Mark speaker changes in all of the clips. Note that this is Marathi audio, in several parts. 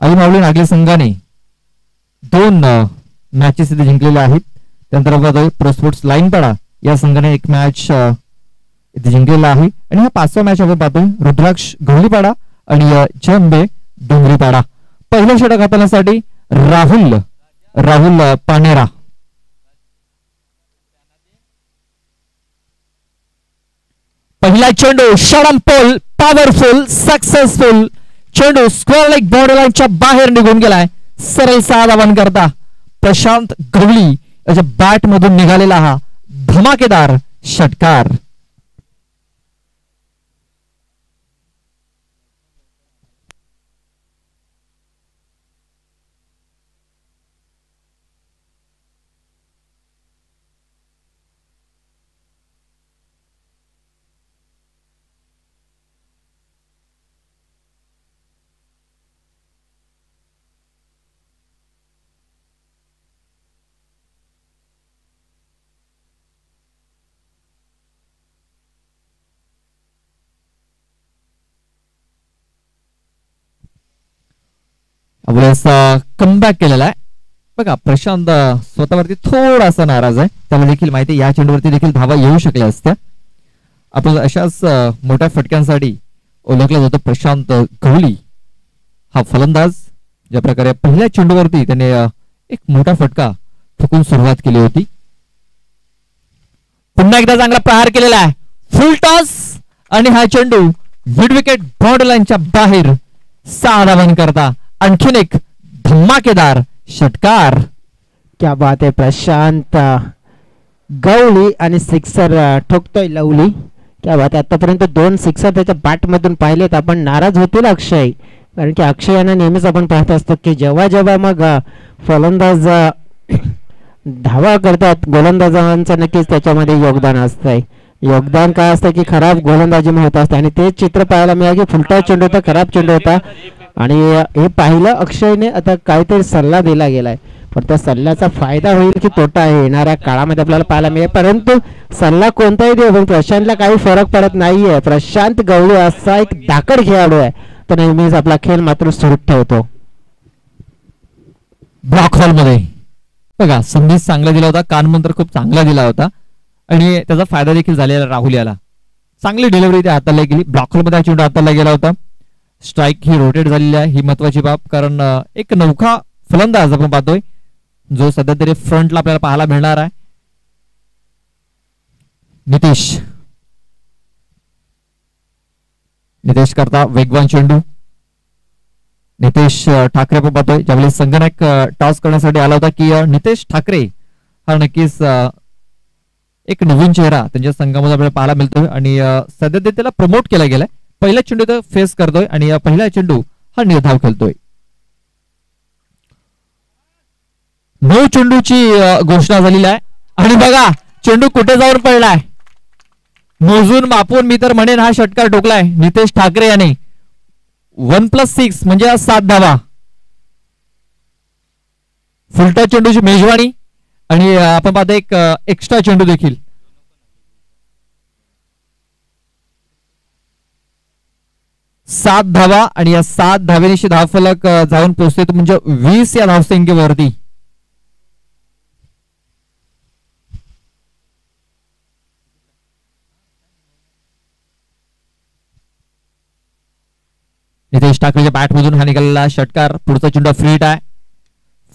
Speaker 1: आई माऊली नागले संघाने 2 मॅचेस इथे जिंकलेल्या आहेत. त्यानंतर प्रो स्पोर्ट्स लाईनपाडा या संघाने 1 मॅच इथे जिंकलेला आहे. आणि हा 5वा मॅच आपण पाहतोय रुद्राक्ष गवळीपाडा आणि चंबे डोंगरीपाडा. पहिलं षटक हाताळण्यासाठी राहुल पानेरा. पहिला चेंडू शॉर्ट पोल पॉवरफुल सक्सेसफुल चेंडू स्क्वेअर लेग बॉर्डर लाईनच्या बाहेर निघून गेलाय. सरळ 6 धावां करता प्रशांत गवळी याच्या बॅट मधून निघालेला हा धमाकेदार षटकार. कमबॅक केलेला आहे बघा. प्रशांत स्वतःवरती थोडासा नाराज आहे. त्याला देखील माहिती या चेंडूवरती देखील धावा येऊ शकल्या असत्या. आपण अशाच मोठ्या फटक्यांसाठी ओळखला जातो प्रशांत गवळी हा फलंदाज. ज्या प्रकारे पहिल्या चेंडूवरती त्याने एक मोठा फटका ठोकून सुरुवात केली होती. पुन्हा एकदा चांगला प्रहार केलेला आहे. फुल टॉस आणि हा चेंडू मिड विकेट बॉर्डर लाईनच्या बाहेर 6 धावां करता आणखीन एक धमाकेदार षटकार.
Speaker 2: क्या बात आहे. प्रशांत गवळी आणि सिक्सर ठोकतोय लवली. क्या बात आहे. आतापर्यंत 2 सिक्सर त्याच्या बॅट मधून पाहिलेत. आपण नाराज होतील अक्षय, कारण की अक्षय यांना नेहमीच आपण पाहत असतो की जेव्हा मग फलंदाज धावा करतात गोलंदाजांचं नक्कीच त्याच्यामध्ये योगदान असतंय. योगदान काय असतं की खराब गोलंदाजी होत असते आणि ते चित्र पाहायला मिळालं की फुलटा चेंडू होता, खराब चेंडू होता. आणि हे पाहिलं अक्षयने. आता काहीतरी सल्ला दिला गेलाय, पण त्या सल्ल्याचा फायदा होईल की तोटा आहे येणाऱ्या काळामध्ये आपल्याला पाहायला मिळेल. परंतु सल्ला कोणताही दे पण प्रशांतला काही फरक पडत नाहीये. प्रशांत गवळी असा एक धाकड खेळाडू आहे, तर नेहमीच आपला खेळ मात्र सुरू ठेवतो.
Speaker 1: ब्लॉक हॉल मध्ये बघा संदेश चांगला दिला होता, कानमंत्र खूप चांगला दिला होता आणि त्याचा फायदा देखील झालेला राहुल याला. चांगली डिलिव्हरी त्या हाताला गेली. ब्लॉक हॉल मध्ये चेंडू हाताला गेला होता. स्ट्राईक ही रोटेट झालेली आहे, ही महत्वाची बाब. कारण एक नौखा फलंदाज आपण पाहतोय जो सध्या तरी फ्रंटला आपल्याला पाहायला मिळणार आहे. नितेश करता वेगवान चेंडू. नितेश ठाकरे आपण पाहतोय ज्यावेळी संगणक टॉस करण्यासाठी आला होता की नितेश ठाकरे हा नक्कीच एक नवीन चेहरा त्यांच्या संघामध्ये आपल्याला पाहायला मिळतोय आणि सध्या ते त्याला प्रमोट केला गेलाय. पहिला चेंडू तर फेस करतोय आणि पहिला चेंडू हा निर्धाव खेळतोय. 9 चेंडूची घोषणा झालेली आहे आणि बघा चेंडू कुठे जाऊन पडलाय. मोजून मापून मी तर म्हणेन हा षटकार ठोकलाय नितेश ठाकरे याने. 1+6 म्हणजे 7 धावा. फुलटा चेंडूची मेजवानी आणि आपण पाहतो एक एक्स्ट्रा चेंडू देखील. 7 धावा आणि या 7 धावेनिशी धावफलक जाऊन पोहोचते म्हणजे 20 या धावसंख्येवरती. नितेश ठाकरेच्या बॅट मधून हा निघालेला षटकार. पुढचा चेंडू फ्रीट आहे.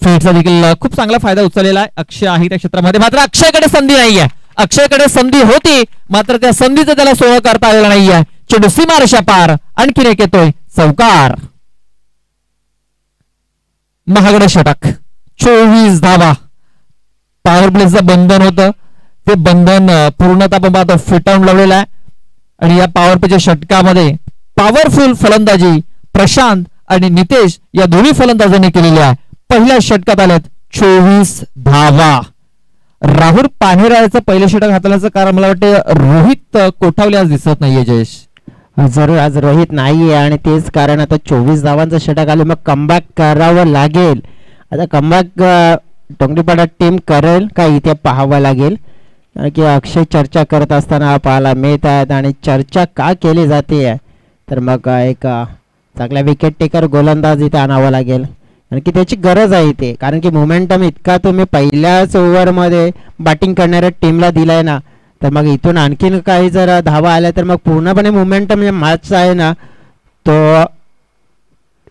Speaker 1: फ्रीटचा देखील खूप चांगला फायदा उचललेला आहे. अक्षय आहे त्या क्षेत्रामध्ये, मात्र अक्षयकडे संधी नाहीये. अक्षयकडे संधी होती मात्र त्या संधीचं त्याला सोहळ करता आलेला नाहीये. चेंडू सीमारेषा पार आणखीन एक येतोय चौकार. महागडे षटक 24 धावा. पॉवर प्लेचं बंधन होतं ते बंधन पूर्णतः आपण पाहतो फिटावून लावलेलं आहे आणि या पॉवर प्लेच्या षटकामध्ये पॉवरफुल फलंदाजी प्रशांत आणि नितेश या दोन्ही फलंदाजांनी केलेली आहे. पहिल्या षटकात आल्यात 24 धावा. राहुल पानेराचं पहिलं षटक हाताळण्याचं कारण मला वाटतं रोहित कोठावले आज दिसत नाहीये. जयेश
Speaker 2: जरूर आज रोहित नाहीये आणि तेच कारण आता 24 धावांचं षटक आले, मग कमबॅक करावं लागेल. आता कमबॅक डोंगरीपाडा टीम करेल का इथे पाहावं लागेल, कारण की अक्षय चर्चा करत असताना पाहायला मिळत आहेत. आणि चर्चा का केली जाते तर मग एक चांगला विकेट टेकर गोलंदाज इथे आणावा लागेल, कारण की त्याची गरज आहे इथे. कारण की मोमेंटम इतका तुम्ही पहिल्याच ओव्हरमध्ये बॅटिंग करणाऱ्या टीमला दिलाय ना, तर मग इथून आणखीन काही जर धावा आल्या तर मग पूर्णपणे मोमेंटम मॅच आहे ना तो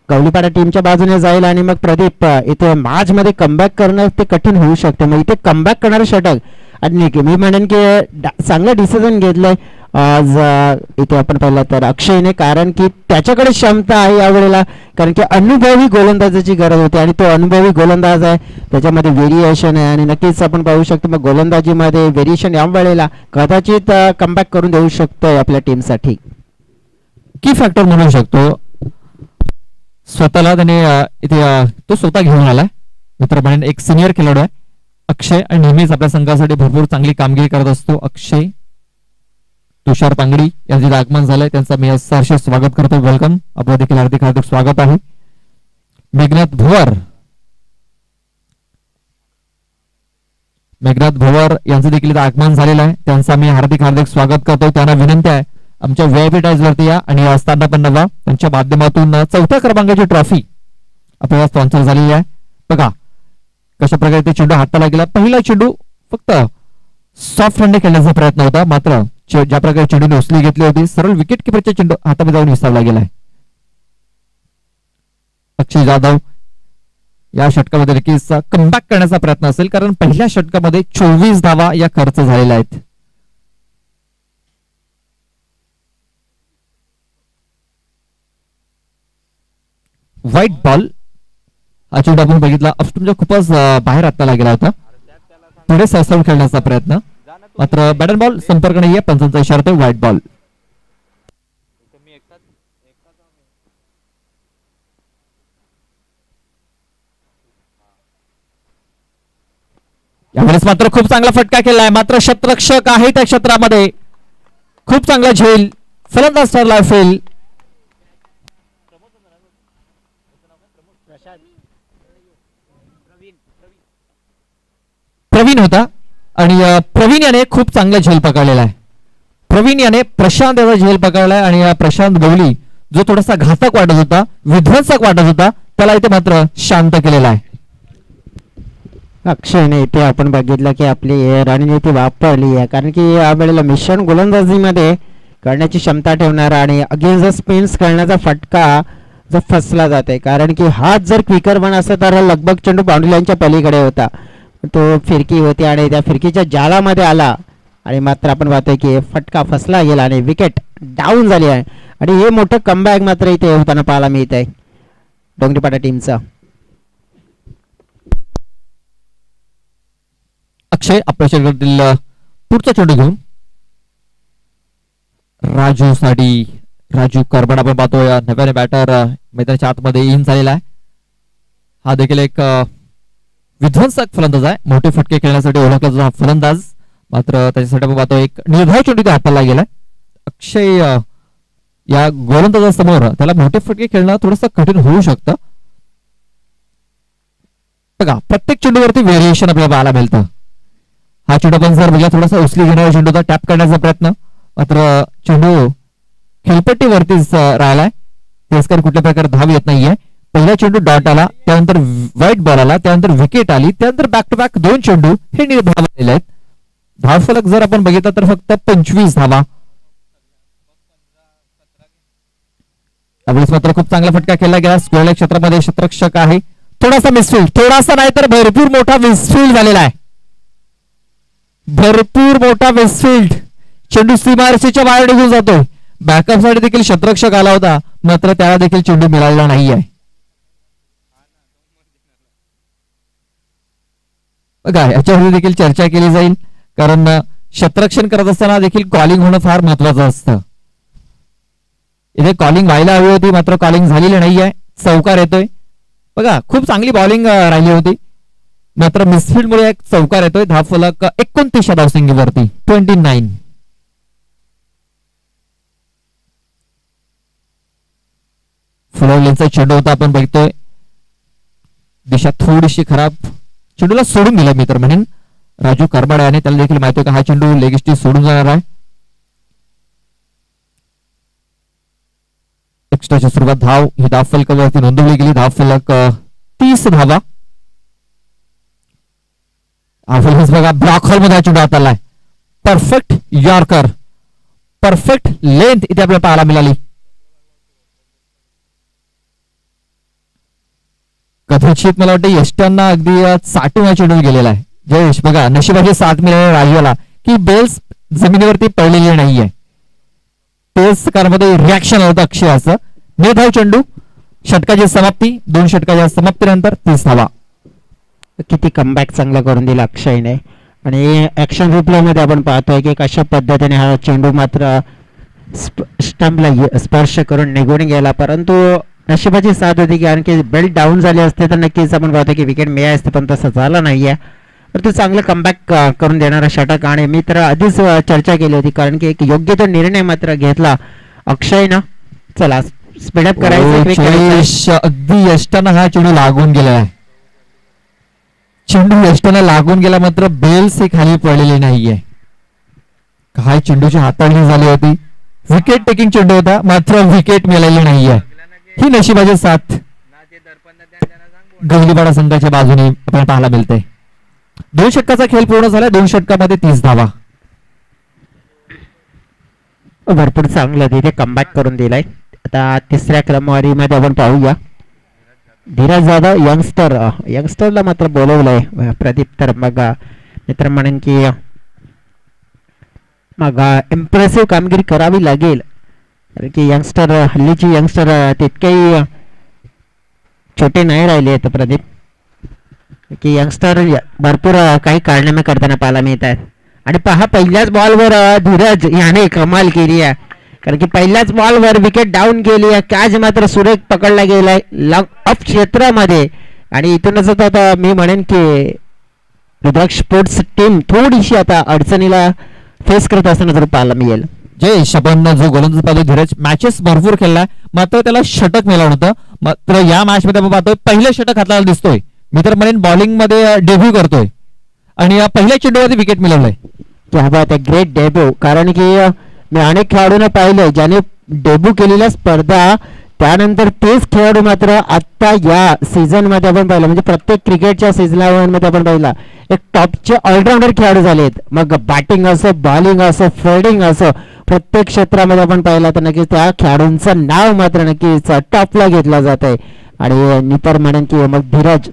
Speaker 2: गवलीपाडा टीमच्या बाजूने जाईल. आणि मग प्रदीप इथे मॅच मध्ये कमबॅक करणं ते कठीण होऊ शकते. मग इथे कमबॅक करणारं षटक आणि मी म्हणेन की चांगलं डिसिजन घेतलंय आज इथे आपण पाहिलं तर अक्षयने, कारण की त्याच्याकडे क्षमता आहे यावेळेला, कारण की अनुभवी गोलंदाजाची गरज होती आणि तो अनुभवी गोलंदाज आहे, त्याच्यामध्ये व्हेरिएशन आहे. आणि नक्कीच आपण पाहू शकतो मग गोलंदाजीमध्ये व्हेरिएशन या वेळेला कदाचित कमबॅक करून देऊ शकतोय आपल्या टीमसाठी.
Speaker 1: की फॅक्टर म्हणू शकतो. स्वतःला त्याने इथे तो स्वतः घेऊन आलाय. मित्र म्हणेन एक सिनियर खेळाडू आहे अक्षय, आणि नेहमीच आपल्या संघासाठी भरपूर चांगली कामगिरी करत असतो अक्षय. तुषार पांगडी यांचे आगमन झालंय, त्यांचं मी सहर्ष स्वागत करतो. वेलकम, आपलं देखील हार्दिक हार्दिक स्वागत आहे. मेघनाथ भोवर यांचं देखील आगमन झालेलं आहे, त्यांचं मी हार्दिक हार्दिक स्वागत करतो. त्यांना विनंती आहे आमच्या VIP टाईज वरती या आणि असताना पण नवा त्यांच्या माध्यमातून 4थ्या क्रमांकाची ट्रॉफी आपल्याला स्पॉन्सर झालेली आहे. बघा कशा प्रकारे ते चेंडू हाताला गेला. पहिला चेंडू फक्त सॉफ्ट हँडने खेळण्याचा प्रयत्न होता, मात्र ज्या प्रकारे चेंडूने उचली घेतली होती सरळ विकेट किपरच्या चेंडू हातामध्ये जाऊन विसावला गेलाय. अक्षय जाधव या षटकामध्ये नक्कीच कमबॅक करण्याचा प्रयत्न असेल, कारण पहिल्या षटकामध्ये 24 धावा या खर्च झालेल्या आहेत. व्हाईट बॉल हा चेंडू आपण बघितला तुमच्या खूपच बाहेर हाताला गेला होता, पुढे सरसावून खेळण्याचा प्रयत्न, मात्र बॅट बॉल संपर्क नाहीये. पंचांचा इशारा व्हाईट बॉल. यावेळेस मात्र खूप चांगला फटका केलाय, मात्र शतरक्षक आहे त्या क्षेत्रामध्ये खूप चांगला झेल. फलंदाज ठरला फेल. प्रवीण होता आणि प्रवीण याने खूप चांगला झेल पकडलेला आहे. प्रवीण याने प्रशांत याचा झेल पकडलाय आणि प्रशांत गवली जो थोडासा घातक वाटत होता, विध्वंसक वाटत होता, त्याला इथे मात्र शांत केलेला आहे.
Speaker 2: अक्षयने इथे आपण बघितलं की आपली रणनीती वापरली आहे, कारण की या वेळेला मिश्रण गोलंदाजीमध्ये करण्याची क्षमता ठेवणारा आणि अगेन्स्ट स्पिन्स करण्याचा फटका जो फसला जाते, कारण की हात जर क्विकर पण असता तर लगभग चेंडू बाउंड्री लाईनच्या पलीकडे होता, तो फिरकी होती आणि त्या फिरकीच्या जाळामध्ये आला आणि मात्र आपण पाहतोय की फटका फसला गेला आणि विकेट डाऊन झाली आहे. आणि हे मोठं कमबॅक मात्र इथे होताना पाहायला मिळत आहे डोंगरीपाडा टीमचा.
Speaker 1: अक्षय आपल्या शरीरातील पुढचा चेंडू घेऊन राजू करबड आपण पाहतोय नव्याने बॅटर मैदानाच्या आतमध्ये इन झालेला आहे. हा देखील एक विध्वंसक फलंदाज आहे, मोठे फटके खेळण्यासाठी ओळखला जातो हा फलंदाज, मात्र त्याच्यासाठी आपण पाहतो एक निर्धाव चेंडू हाताला गेलाय. अक्षय या गोलंदाजासमोर त्याला मोठे फटके खेळणं थोडंसं कठीण होऊ शकतं. बघा प्रत्येक चेंडूवरती व्हेरिएशन आपल्याला पाहायला मिळतं. हा चेंडू पण जर बघा थोडासा उचली घेणारा चेंडूचा टॅप करण्याचा प्रयत्न, मात्र चेंडू खेळपट्टीवरतीच राहिलाय, तिरस्कार कुठल्या प्रकारे धाव येत नाहीये. पहिला चेंडू डॉट आला, त्यानंतर व्हाईट बॉल आला, त्यानंतर विकेट आली, त्यानंतर बॅक टू बॅक 2 चेंडू हे निर्धाव आलेले आहेत. धावफलक जर आपण बघितला तर फक्त 25 धावा. त्यावेळेस मात्र खूप चांगला फटका खेळला गेला. स्क्वेअर क्षेत्रामध्ये क्षेत्ररक्षक आहे, थोडासा मिसफील्ड, थोडासा नाही तर भरपूर मोठा मिसफील्ड झालेला आहे, भरपूर मोठा मिसफील्ड. चेंडू सीमारेषेच्या बाहेर निघून जातोय. बॅकअप साठी देखील क्षेत्ररक्षक आला होता, मात्र त्याला देखील चेंडू मिळालेला नाहीये. बघा याच्यावर देखील चर्चा केली जाईल, कारण क्षेत्ररक्षण करत असताना देखील कॉलिंग होणं फार महत्वाचं असतं. इथे कॉलिंग व्हायला हवी होती, मात्र कॉलिंग झालेली नाहीये. चौकार येतोय. बघा खूप चांगली बॉलिंग राहिली होती, मात्र मिसफील्ड मुळे एक चौकार येतोय. धावफलक 29 धावसंख्येवरती 29. फुलवलेचा चेंडू होता, आपण बघतोय दिशा थोडीशी खराब, चेंडूला सोडून दिला मी तर म्हणेन राजू करबाडे, आणि त्याला देखील माहिती होता हा चेंडू लेगस्टी सोडून जाणार आहे. एक्स्ट्राची सुरुवात धाव ही धाव फलकावरती नोंदवली गेली. धाव फलक 30 धावा. बघा ब्लॉक हॉल मध्ये चेंडू हात आलाय. परफेक्ट यॉर्कर, परफेक्ट लेंथ इथे आपल्याला पाहायला मिळाली. कदाचित मला वाटतं यष्टांना अगदी चाटून चेंडू गेलेला आहे. जयेश बघा नशिबाची साथ मिळाली राजूला की बेल्स जमिनीवरती पडलेली नाहीये. तेच कारमध्ये रिॲक्शन होतं अक्षयाचं. निर्धाव चेंडू, षटकाची समाप्ती. 2 षटकाच्या समाप्तीनंतर 30 धावा.
Speaker 2: किती कमबॅक चांगला करून दिला अक्षयने. आणि ऍक्शन रिप्ले मध्ये आपण पाहतोय की कशा पद्धतीने हा चेंडू मात्र स्टंपला स्पर्श करून निघून गेला. परंतु नशिबाची साथ होती की आणखी बेल्ट डाऊन झाले असते तर नक्कीच आपण पाहतो की विकेट मिळाली असते, पण तसं झालं नाहीये. तर तो चांगलं कमबॅक करून देणारा षटक. आणि मी तर आधीच चर्चा केली होती कारण की एक योग्य तो निर्णय मात्र घेतला अक्षयनं. चला स्पीडअप करायचं.
Speaker 1: अगदी यष्टानं हा चेंडू लागून गेलाय. चेंडू यष्टानं लागून गेला मात्र बेल्स ही खाली पडलेली नाहीये. काय चेंडूची हाताळणी झाली होती. विकेट टेकिंग चेंडू होता मात्र विकेट मिळालेली नाहीये. ही नशिबाची साथ गवलीपाडा संघाच्या बाजूने आपल्याला पाहायला मिळते. 2 षटकाचा खेळ पूर्ण झाला. 2 षटकामध्ये 30 धावा.
Speaker 2: भरपूर चांगलं तिथे कमबॅक करून दिलाय. आता तिसऱ्या क्रमवारीमध्ये आपण पाहूया धीरज जाधव यंगस्टरला मात्र बोलवलंय प्रदीप. तर मग मित्र म्हणेन की मग इम्प्रेसिव्ह कामगिरी करावी लागेल कारण की यंगस्टर हल्लीची यंगस्टर तितकेही छोटे नाही राहिले आहेत प्रदीप. की यंगस्टर भरपूर काही कारनामे करताना पाहायला मिळत आहेत. आणि पहा पहिल्याच बॉलवर धीरज याने कमाल केली आहे कारण की पहिल्याच बॉलवर विकेट डाऊन गेली आहे. कॅच मात्र सुरेख पकडला गेलाय लॉंग ऑफ क्षेत्रामध्ये. आणि इथूनच आता मी म्हणेन की रुद्राक्ष स्पोर्ट्स टीम थोडीशी आता अडचणीला फेस करत असताना जर पाहायला मिळेल.
Speaker 1: जयेश आपण जो गोलंदाज पाहतो धीरज मॅचेस भरपूर खेळलाय मात्र त्याला षटक मिळालं नव्हतं. मात्र या मॅच मध्ये आपण पाहतोय पहिलं षटक हाताला दिसतोय. मी तर म्हणेन बॉलिंग मध्ये डेब्यू करतोय आणि या पहिल्या चेंडूवरती विकेट मिळवलंय.
Speaker 2: क्या बात आहे, ग्रेट डेब्यू. कारण की मी अनेक खेळाडूंना पाहिलं ज्याने डेब्यू केलेल्या स्पर्धा त्यानंतर तेच खेळाडू मात्र आता या सीझन मध्ये आपण पाहिलं म्हणजे प्रत्येक क्रिकेटच्या सीझनमध्ये आपण पाहिला एक टॉपचे ऑलराऊंडर खेळाडू झालेत. मग बॅटिंग असो, बॉलिंग असो, फिल्डिंग असो, प्रत्येक क्षेत्रामध्ये आपण पाहिलं तर नक्कीच त्या खेळाडूंचं नाव मात्र नक्कीच टॉपला घेतलं जात आहे. आणि निपर म्हणेन की मग धीरज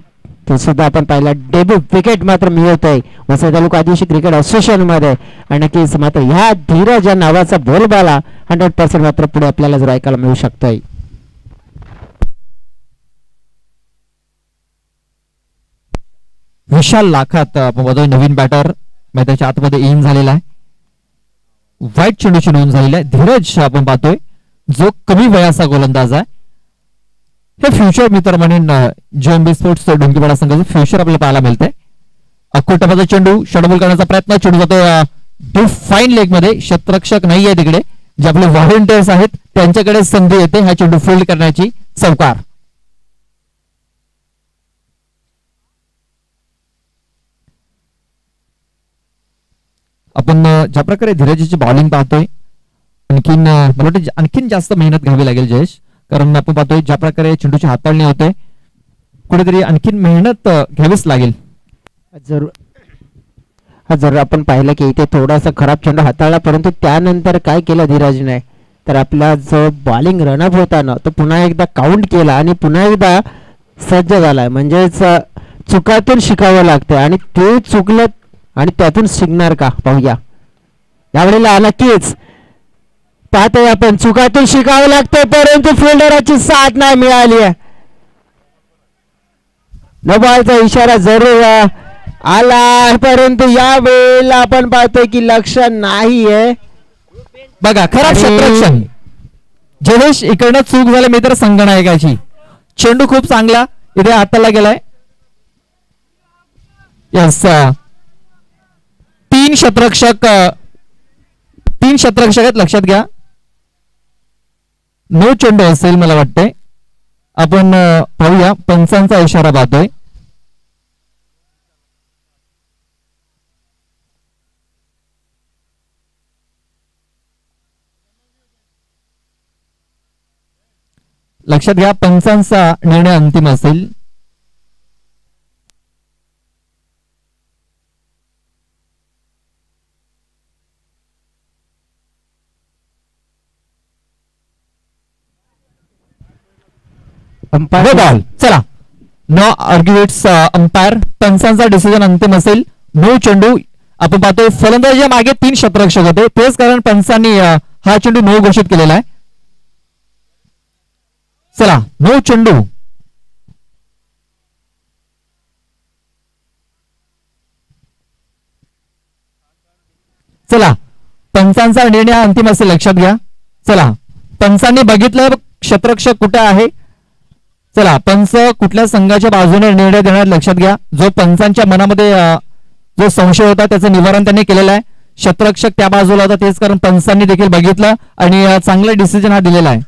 Speaker 2: तो सुद्धा आपण पाहिला डेब्यू विकेट मात्र मिळवत आहे वसई तालुका आदिवासी क्रिकेट असोसिएशन मध्ये. आणि नक्कीच मात्र ह्या धीरज या नावाचा बोलबाला 100% मात्र पुढे आपल्याला जर ऐकायला मिळू शकतोय.
Speaker 1: विशाल लाखात आपण नवीन बॅटर मैदानाच्या आतमध्ये इन झालेला आहे. व्हाईट चेंडूची नोंद झालेली आहे. धीरज आपण पाहतोय जो कमी वयाचा गोलंदाज आहे. हे फ्युचर मी तर म्हणेन जेएमबी स्पोर्ट्स डोंगीपाडा संघाचं फ्युचर आपल्याला पाहायला मिळतंय. अकोटाचा चेंडू षटबॉल करण्याचा प्रयत्न. चेंडू जातो डीप फाईन लेग मध्ये. क्षेत्ररक्षक नाही आहे तिकडे. जे आपले व्हॉलंटियर्स आहेत त्यांच्याकडे संधी येते हा चेंडू फील्ड करण्याची. चौकार. आपण ज्या प्रकारे धीरजची बॉलिंग पाहतोय मला वाटतं आणखीन जास्त मेहनत घ्यावी लागेल जयेश. कारण आपण पाहतोय ज्या प्रकारे चेंडूची हाताळणी होते कुठेतरी आणखीन मेहनत घ्यावीच लागेल.
Speaker 2: जर आपण पाहिलं की इथे थोडासा खराब चेंडू हाताळला परंतु त्यानंतर काय केलं धीरजने तर आपला जो बॉलिंग रनअप होता ना तो पुन्हा एकदा काउंट केला आणि पुन्हा एकदा सज्ज झालाय. म्हणजेच चुकातून शिकावं लागतं आणि ते चुकलं आणि त्यातून शिकणार का पाहूया यावेळेला. नक्कीच पाहतोय आपण चुकातून शिकावं लागतंय परंतु फिल्डराची साथ नाही मिळाली आहे. नो बॉलचा इशारा जरूर आला परंतु या वेळेला आपण पाहतोय की लक्ष नाहीये.
Speaker 1: बघा खराब क्षेत्ररक्षण. जयेश इकडनं चूक झाली मी तर संघनायकाची. चेंडू खूप चांगला इथे हाताला गेलाय. यस 3 क्षेत्ररक्षक आहेत लक्षात घ्या. नो चेंडू असेल मला वाटते. आपण पाहूया पंचांचा इशारा पाहतोय. लक्षात घ्या, पंचांचा निर्णय अंतिम असेल.
Speaker 2: Umpire
Speaker 1: ball. चला, नो आर्ग्युमेंट्स अंपायर. पंचांचा डिसिजन अंतिम असेल. नो चेंडू. आपण पाहतोय फलंदाजीच्या मागे 3 क्षेत्ररक्षक होते, तेच कारण पंचांनी हा चेंडू नो घोषित केलेला आहे. चला, नो चेंडू. चला, पंचांचा निर्णय अंतिम असेल, लक्षात घ्या. चला, पंचांनी बघितलं क्षेत्ररक्षक कुठे आहे. चला, पंच कुठल्या संघाच्या बाजूने निर्णय देणार, लक्षात घ्या. जो पंचांच्या मनामध्ये जो संशय होता त्याचं निवारण त्यांनी केलेलं आहे. क्षेत्ररक्षक त्या बाजूला होता, तेच कारण पंचांनी देखील बघितलं आणि चांगला डिसिजन हा दिलेला आहे.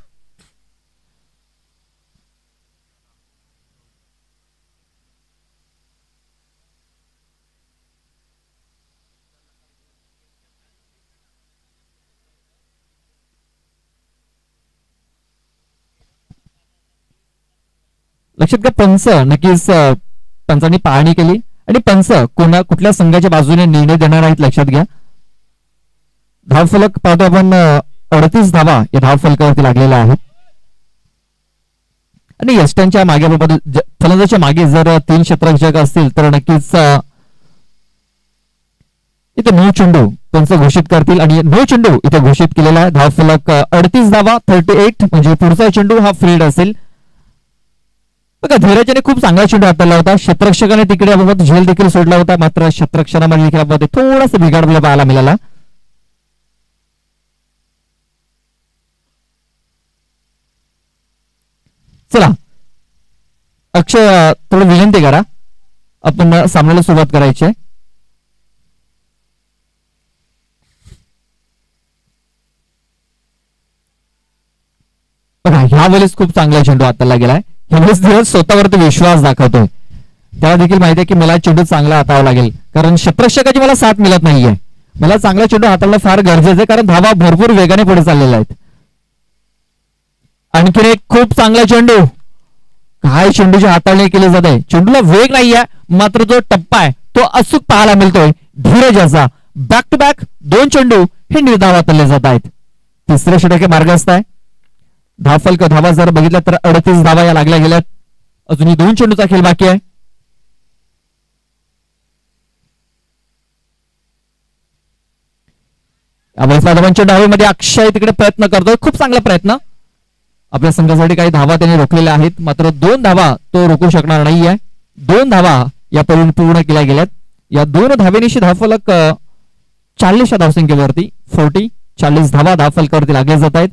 Speaker 1: लक्षात घ्या, पंच नक्कीच पंचांनी पाहणी केली आणि पंच कुठल्या संघाच्या बाजूने निर्णय देणार आहेत, लक्षात घ्या. धावफलक पाहतो आपण 38 धावा या धावफलकावरती लागलेला आहे आणि यष्टांच्या मागे फलंदाच्या मागे जर 3 क्षेत्ररक्षक असतील तर नक्कीच इथे नो चेंडू पंच घोषित करतील आणि नो चेंडू इथे घोषित केलेला आहे. धावफलक 38 धावा 38, म्हणजे पुढचा चेंडू हा फ्रीड असेल. बघा, धीरजने खूप चांगला चेंडू हाताळला होता. क्षेत्ररक्षकाने तिकडे याबाबत झेल देखील सोडला होता, मात्र क्षेत्ररक्षणामध्ये देखील थोडासा बिघाड आपल्याला पाहायला मिळाला. चला, अक्षय थोडं विनंती करा, आपण सामन्याला सुरुवात करायची आहे. बघा, ह्या वेळेस खूप चांगला चेंडू हाताळला गेलाय. ह्यावेळेस धीरज स्वतःवरती विश्वास दाखवतोय. त्याला देखील माहिती आहे की मला चेंडू चांगला हाताळावा लागेल, कारण क्षेत्ररक्षकाची मला साथ मिळत नाहीये. मला चांगला चेंडू हाताळणं फार गरजेचं आहे, कारण धावा भरपूर वेगाने पुढे चाललेल्या आहेत. आणखीन एक खूप चांगला चेंडू. काय चेंडूची हाताळणी केली जाते. चेंडूला वेग नाहीये, मात्र जो टप्पा आहे तो अचूक पाहायला मिळतोय धीरज याचा. बॅक टू बॅक 2 चेंडू हे निर्धाव हाताळले जात आहेत. तिसऱ्या षटके मार्गस्थ आहे. धावफलक धावा जर बघितल्या तर 38 धावा या लागल्या गेल्यात. अजूनही 2 चेंडूचा खेळ बाकी आहे. धावांच्या डावीमध्ये अक्षय तिकडे प्रयत्न करतोय, खूप चांगला प्रयत्न. आपल्या संघासाठी काही धावा त्यांनी रोखलेल्या आहेत, मात्र 2 धावा तो रोखू शकणार नाहीये. 2 धावा या पूर्ण केल्या गेल्यात. या 2 धावेनिशी धावफलक 40 धावसंख्येवरती 40 धावा धावफलकावरती लागले जात आहेत.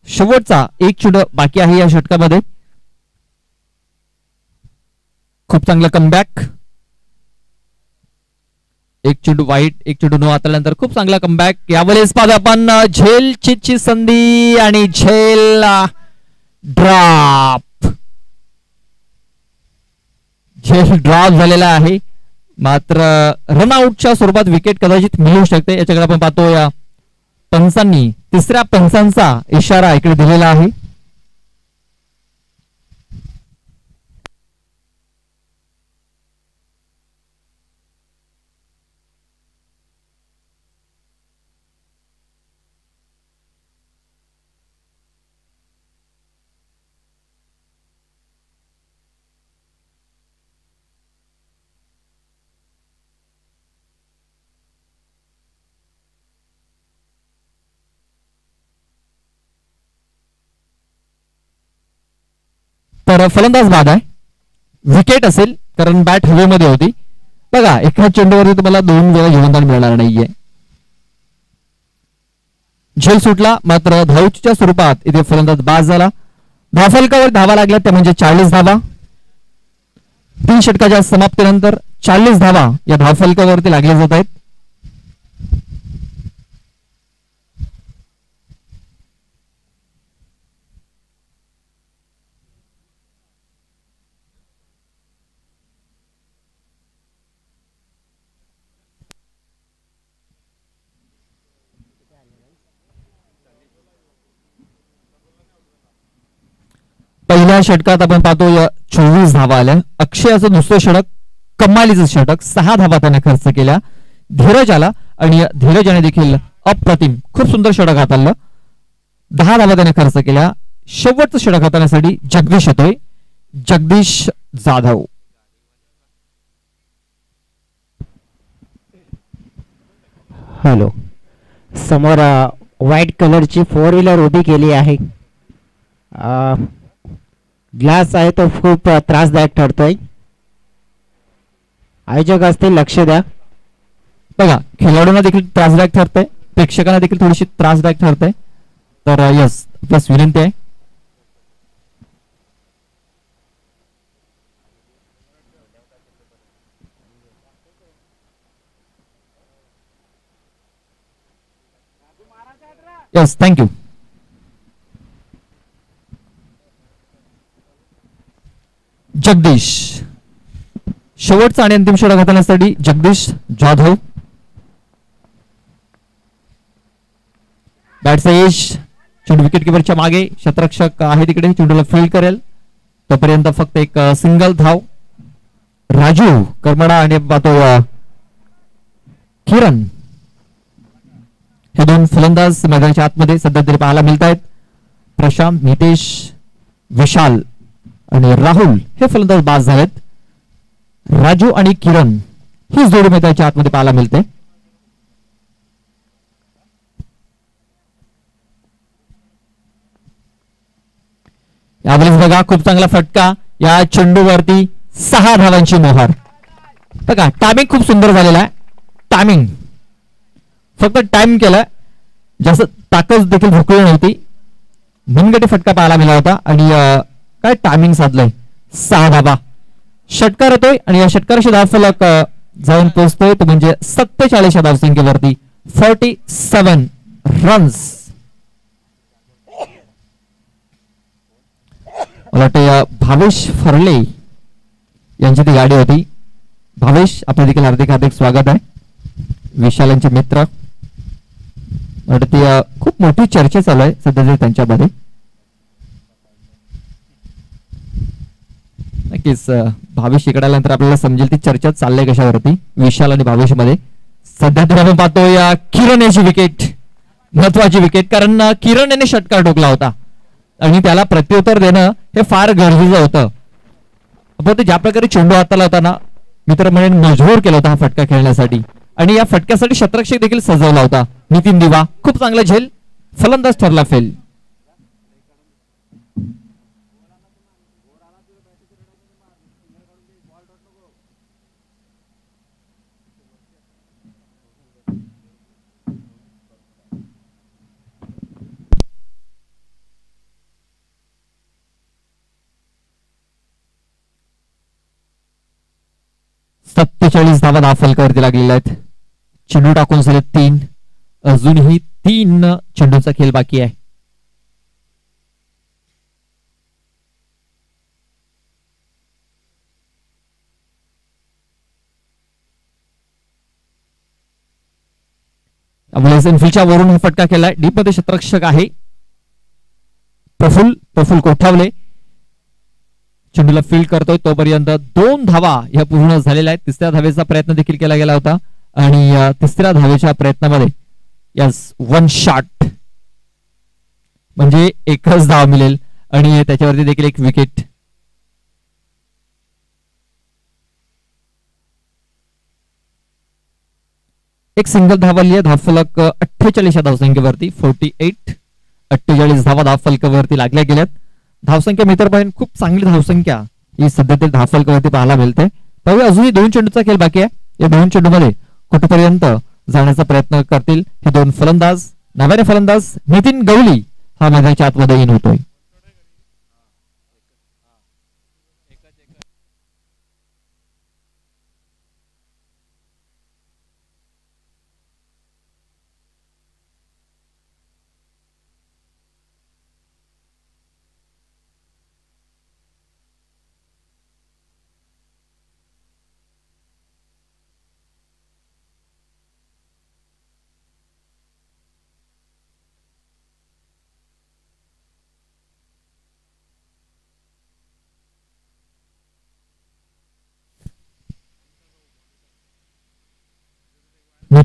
Speaker 1: शेवटचा 1 चेंडू बाकी आहे या षटकामध्ये. खूप चांगला कमबॅक. 1 चेंडू वाईट, 1 चेंडू नो हाताळल्यानंतर खूप चांगला कमबॅक. यावेळेस पाहतो आपण झेल चिटची संधी आणि झेल ड्रॉप. झेल ड्रॉप झालेला आहे, मात्र रनआउटच्या स्वरूपात विकेट कदाचित मिळू शकते. याच्याकडे आपण पाहतो या पंचांनी तिसऱ्या पंचांचा इशारा इकडे दिलेला आहे. तर फलंदाज बाद आहे, विकेट असेल, कारण बॅट हवेमध्ये होती. बघा, एका चेंडूवरती तुम्हाला 2 वेळा जीवनदान मिळणार नाहीये. झेल सुटला, मात्र धावच्या स्वरूपात इथे फलंदाज बाद झाला. धावफलकावर धावा लागल्या त्या म्हणजे 40 धावा. 3 षटकाच्या समाप्तीनंतर 40 धावा या धावफलकावरती लागल्या जात आहेत. पहिल्या षटकात आपण पाहतो 24 धावा आल्या. अक्षयाचं दुसरं षटक, कमालीचं षटक, 6 धावा त्याने खर्च केल्या. धीरज आला आणि धीरजाने देखील अप्रतिम खूप सुंदर षटक हाताळलं. 10 धावा त्याने खर्च केल्या. शेवटचं षटक हाताळण्यासाठी जगदीश येतोय, जगदीश जाधव.
Speaker 2: हॅलो, समोर व्हाईट कलरची 4 व्हीलर उभी केली आहे. ग्लास आहे तो खूप त्रासदायक ठरतोय. आयोजक असतील लक्ष द्या.
Speaker 1: बघा, खेळाडूंना देखील त्रासदायक ठरतंय, प्रेक्षकांना देखील थोडीशी त्रासदायक ठरतंय. तर यस, बस विनंती आहे. Yes, thank you. जगदीश, शेवटचा आणि अंतिम षटक हाताळण्यासाठी जगदीश जाधव. बॅटचा यश, चेंडू विकेट किपरच्या मागे, क्षेत्ररक्षक आहे तिकडे, चेंडूला फील्ड करेल तोपर्यंत फक्त एक सिंगल धाव. राजू करमडा आणि पाहतो किरण, हे दोन फलंदाज मैदानाच्या आतमध्ये सध्या तरी पाहायला मिळत आहेत. प्रशांत, नितेश, विशाल आणि राहुल हे फलंदाज बाद झालेत. राजू आणि किरण ही जोडी मैदानाच्या आतमध्ये पाहायला मिळते. यावेळेस बघा, खूप चांगला फटका या चेंडूवरती, 6 धावांची मोहर. बघा, टायमिंग खूप सुंदर झालेला आहे. टायमिंग फक्त टाइम केला, जास्त ताकद देखील भोकळी नव्हती. मनगटी फटका पाहायला मिळाला होता आणि काय टायमिंग साधलंय. 6 धावा. षटकार येतोय आणि या षटकाराशी धावफलक जाऊन पोहोचतोय तो म्हणजे 47 या धावसंख्येवरती, 47 रन्स. मला वाटतं भावेश फरले यांची ती गाडी होती. भावेश, आपलं देखील हार्दिक हार्दिक स्वागत आहे. विशाल यांचे मित्र, ती खूप मोठी चर्चा चालू आहे सध्या त्यांच्यामध्ये. नक्कीच भावेश इकडे आल्यानंतर आपल्याला समजेल ती चर्चा चालली कशावरती विशाल आणि भावेश मध्ये. सध्या तर आपण पाहतो या किरण याची विकेट, महत्वाची विकेट, कारण किरण याने षटकार ठोकला होता आणि त्याला प्रत्युत्तर देणं हे फार गरजेचं होतं. आपण ते ज्या प्रकारे चेंडू हाताला होता ना, मित्र म्हणून मजबूर केला होता हा फटका खेळण्यासाठी आणि या फटक्यासाठी क्षेत्ररक्षक देखील सजवला होता. नितीन दिवा खूप चांगला झेल, फलंदाज ठरला फेल. सत्तेचाळीस धावा धावफलकावरती लागलेल्या आहेत. चेंडू टाकून झाले 3, अजूनही 3 चेंडूचा खेळ बाकी आहे. इनफिल्डच्या वरून हा फटका केलाय. डीप मध्ये क्षेत्ररक्षक आहे प्रफुल कोठावले, चेंडूला फील्ड करतोय तोपर्यंत 2 धावा या पूर्ण झालेल्या आहेत. 3ऱ्या धावेचा प्रयत्न देखील केला गेला होता आणि 3ऱ्या धावेच्या प्रयत्नामध्ये यस 1 शॉट म्हणजे एकच धाव मिळेल आणि त्याच्यावरती देखील एक विकेट. एक सिंगल धाव आली आहे. धावफलक 48 या धावसंख्येवरती 48, 48 धावा धावफलकावरती लागल्या गेल्यात. धावसंख्या मित्र पाहिजे खूप चांगली धावसंख्या ही सध्या तरी धावफलकावरती पाहायला मिळते. त्यावेळी अजूनही 2 चेंडूचा खेळ बाकी आहे. या 2 चेंडूमध्ये कुठेपर्यंत जाण्याचा प्रयत्न करतील हे 2 फलंदाज. नव्याने फलंदाज नितीन गवली हा मैदानाच्या आतमध्ये इन होतोय.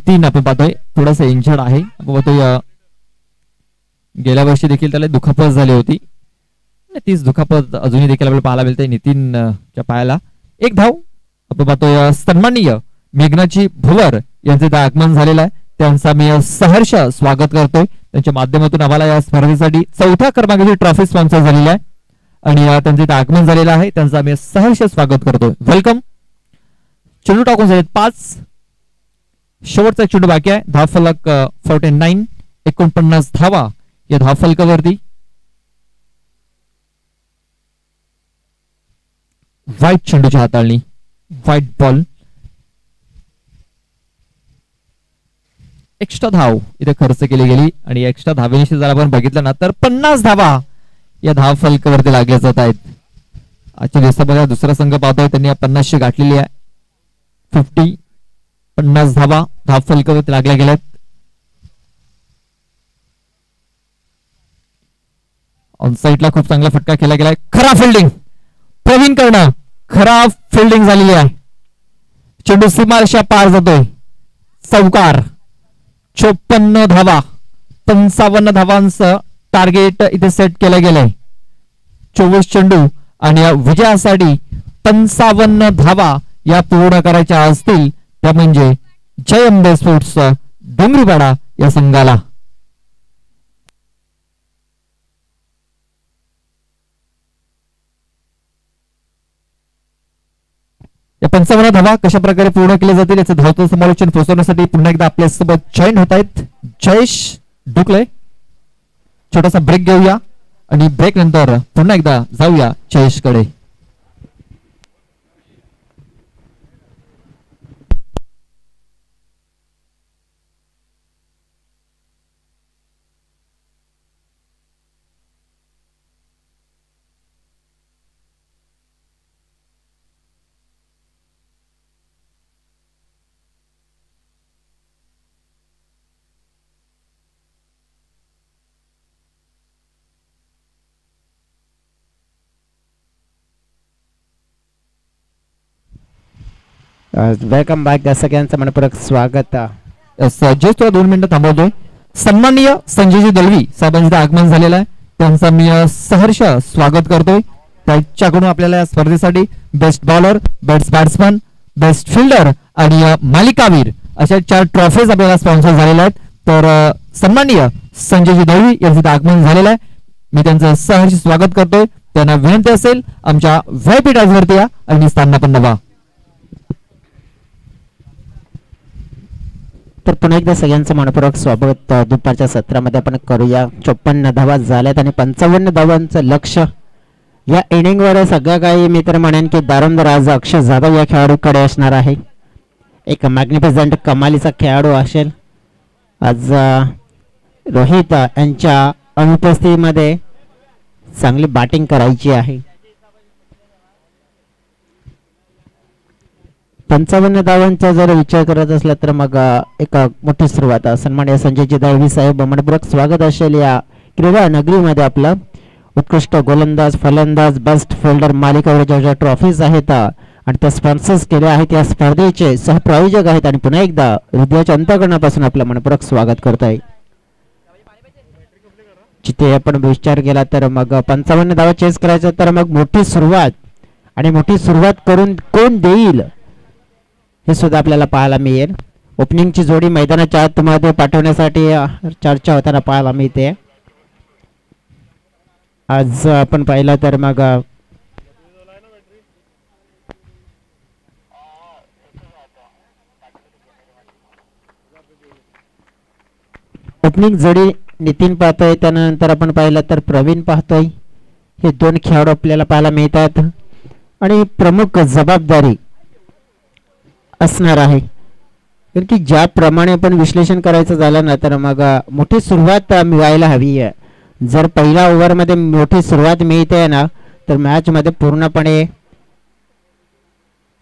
Speaker 1: नितीन आपण पाहतोय थोडासा इंजर्ड आहे. आपण पाहतोय गेल्या वर्षी देखील त्याला दुखापत झाली होती. तीच दुखापत अजूनही देखील आपल्याला पाहायला मिळते नितीनच्या पायाला. एक धाव आपण पाहतोय. सन्माननीय मेघनाची भुवर यांचे आगमन झालेलं आहे. त्यांचा मी सहर्ष स्वागत करतोय. त्यांच्या माध्यमातून आम्हाला या स्पर्धेसाठी 4थ्या क्रमांकाची ट्रॉफी स्पॉन्सर झालेली आहे आणि त्यांचे आगमन झालेलं आहे. त्यांचा मी सहर्ष स्वागत करतोय. वेलकम. चेंडू टाकून झालेत 5. शेवटचा चेंडू बाकी आहे. धावफलक 49 49 धावा या धावफलकावरती. व्हाईट चेंडूची हाताळणी, व्हाईट बॉल. एक्स्ट्रा धाव इथे खर्च केली गेली आणि एक्स्ट्रा धावेनिशी जर आपण बघितलं ना तर 50 धावा या धावफलकावरती लागल्या जात आहेत. आजच्या दिवसामध्ये दुसरा संघ पाहतोय त्यांनी 50शी गाठलेली आहे. 50 धावा धावफलकावरती लागल्या गेल्यात. ऑन साइडला खूप चांगला फटका केला गेलाय. खरा फिल्डिंग प्रवीण कर्ण, खराब फिल्डिंग झालेली आहे. चेंडू सीमारेषा पार जातोय. चौकार. 54 धावा 55 धावांचं टार्गेट इथे सेट केलं गेलंय. 24 चेंडू आणि या विजयासाठी 55 धावा या पूर्ण करायच्या असतील त्या म्हणजे जय अंबे स्पोर्ट्स डोंगरीपाडा या संघाला. या 55 धावा कशा प्रकारे पूर्ण केले जातील याचं धावतं समालोचन पोहोचवण्यासाठी पुन्हा एकदा आपल्या सोबत जॉईन होत आहेत जयेश डुकले. छोटासा ब्रेक घेऊया आणि ब्रेक नंतर पुन्हा एकदा जाऊया जयेश कडे.
Speaker 2: Welcome back. सगळ्यांचं मनपूर्वक स्वागत.
Speaker 1: जस्ट तुला 2 मिनिटं थांबवतोय. सन्माननीय संजयजी दळवी साहेबांचं आगमन झालेलं आहे. त्यांचं मी सहर्ष स्वागत करतोय. त्याच्याकडून आपल्याला या स्पर्धेसाठी best bowler, best batsman, best fielder आणि मालिकावीर अशा 4 ट्रॉफीज आपल्याला स्पॉन्सर झालेल्या आहेत. तर सन्माननीय संजयजी दळवी यांचं आगमन झालेलं आहे. मी त्यांचं सहर्ष स्वागत करतोय. त्यांना विनंती असेल आमच्या व्हीआयपी टाईजवरती या आणि स्थान पण नवा.
Speaker 2: तर पुन्हा एकदा सगळ्यांचं मनपूर्वक स्वागत. दुपारच्या सत्रामध्ये आपण करूया. 54 धावा झाल्यात आणि 55 धावांचं लक्ष या इनिंगवर सगळं काही मी तर म्हणेन की दारोमदार आज अक्षय जाधव या खेळाडूकडे असणार आहे. एक मॅग्निफिसंट कमालीचा खेळाडू असेल. आज रोहित यांच्या अनुपस्थितीमध्ये चांगली बॅटिंग करायची आहे. 55 धावांचा जर विचार करत असला तर मग एक मोठी सुरुवात. सन्माननीय संजयजी दळवी साहेब मनपूर्वक स्वागत असेल या क्रीडा नगरीमध्ये. आपलं उत्कृष्ट गोलंदाज, फलंदाज, बेस्ट फिल्डर मालिकावर ज्या ट्रॉफीज आहेत आणि त्या स्पॉन्सर्स केल्या आहेत या स्पर्धेचे सहप्रायोजक आहेत आणि पुन्हा एकदा हृदयाच्या अंतःकरणापासून आपलं मनपूर्वक स्वागत करतोय. जिथे आपण विचार केला तर मग 55 धावा चेस करायचं तर मग मोठी सुरुवात आणि मोठी सुरुवात करून कोण देईल हे सुद्धा आपल्याला पाहायला मिळेल. ओपनिंगची जोडी मैदानाच्या आतमध्ये पाठवण्यासाठी चर्चा होताना पाहायला मिळते. आज आपण पाहिलं तर मग ओपनिंग जोडी नितीन पाहतोय. त्यानंतर आपण पाहिलं तर प्रवीण पाहतोय. हे 2 खेळाडू आपल्याला पाहायला मिळतात आणि प्रमुख जबाबदारी असणार आहे. कारण की ज्याप्रमाणे आपण विश्लेषण करायचं झालं ना तर मग मोठी सुरुवात मिळायला हवी आहे. जर पहिल्या ओव्हरमध्ये मोठी सुरुवात मिळते ना तर मॅचमध्ये पूर्णपणे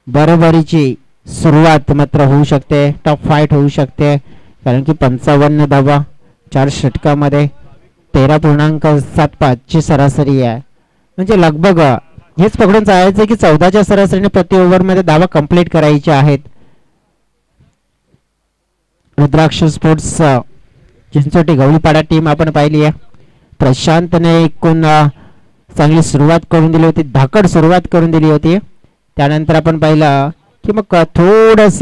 Speaker 2: बरोबरीची सुरुवात मात्र होऊ शकते. टफ फाईट होऊ शकते. कारण की 55 धावा 4 षटकामध्ये 13.75 ची सरासरी आहे. म्हणजे लगभग हेच पकडून चालायचं की 14च्या सरासरीने प्रति ओव्हरमध्ये धावा कंप्लीट करायच्या आहेत. रुद्राक्ष स्पोर्ट्स चिंचोटी गवळीपाडा टीम आपण पाहिली आहे. प्रशांतने एकूण चांगली सुरुवात करून दिली होती, धाकड सुरुवात करून दिली होती. त्यानंतर आपण पाहिलं की मग थोडस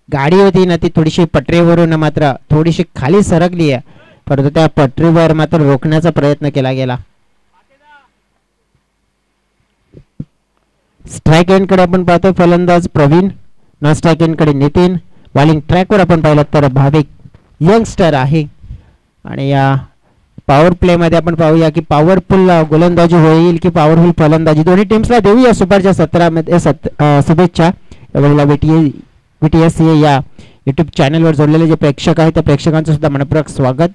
Speaker 2: गाडी होती ना ती थोडीशी पटरीवरून मात्र थोडीशी खाली सरकली आहे, परंतु त्या पटरीवर मात्र रोखण्याचा प्रयत्न केला गेला. स्ट्राईक एंड कडे आपण पाहतो फलंदाज प्रवीण, नॉन स्ट्राईक एंड कडे नितीन. बॉलिंग ट्रॅकवर आपण पाहिलं तर भाविक यंगस्टर आहे. आणि या पॉवर प्ले मध्ये आपण पाहूया की पॉवरफुल गोलंदाजी होईल की पॉवरफुल फलंदाजी, दोन्ही टीम्सला देऊया सुपरच्या 17 मध्ये शुभेच्छा. यावेळेला VTS या युट्यूब चॅनलवर जोडलेले जे प्रेक्षक आहेत त्या प्रेक्षकांचं सुद्धा मनपूर्वक स्वागत.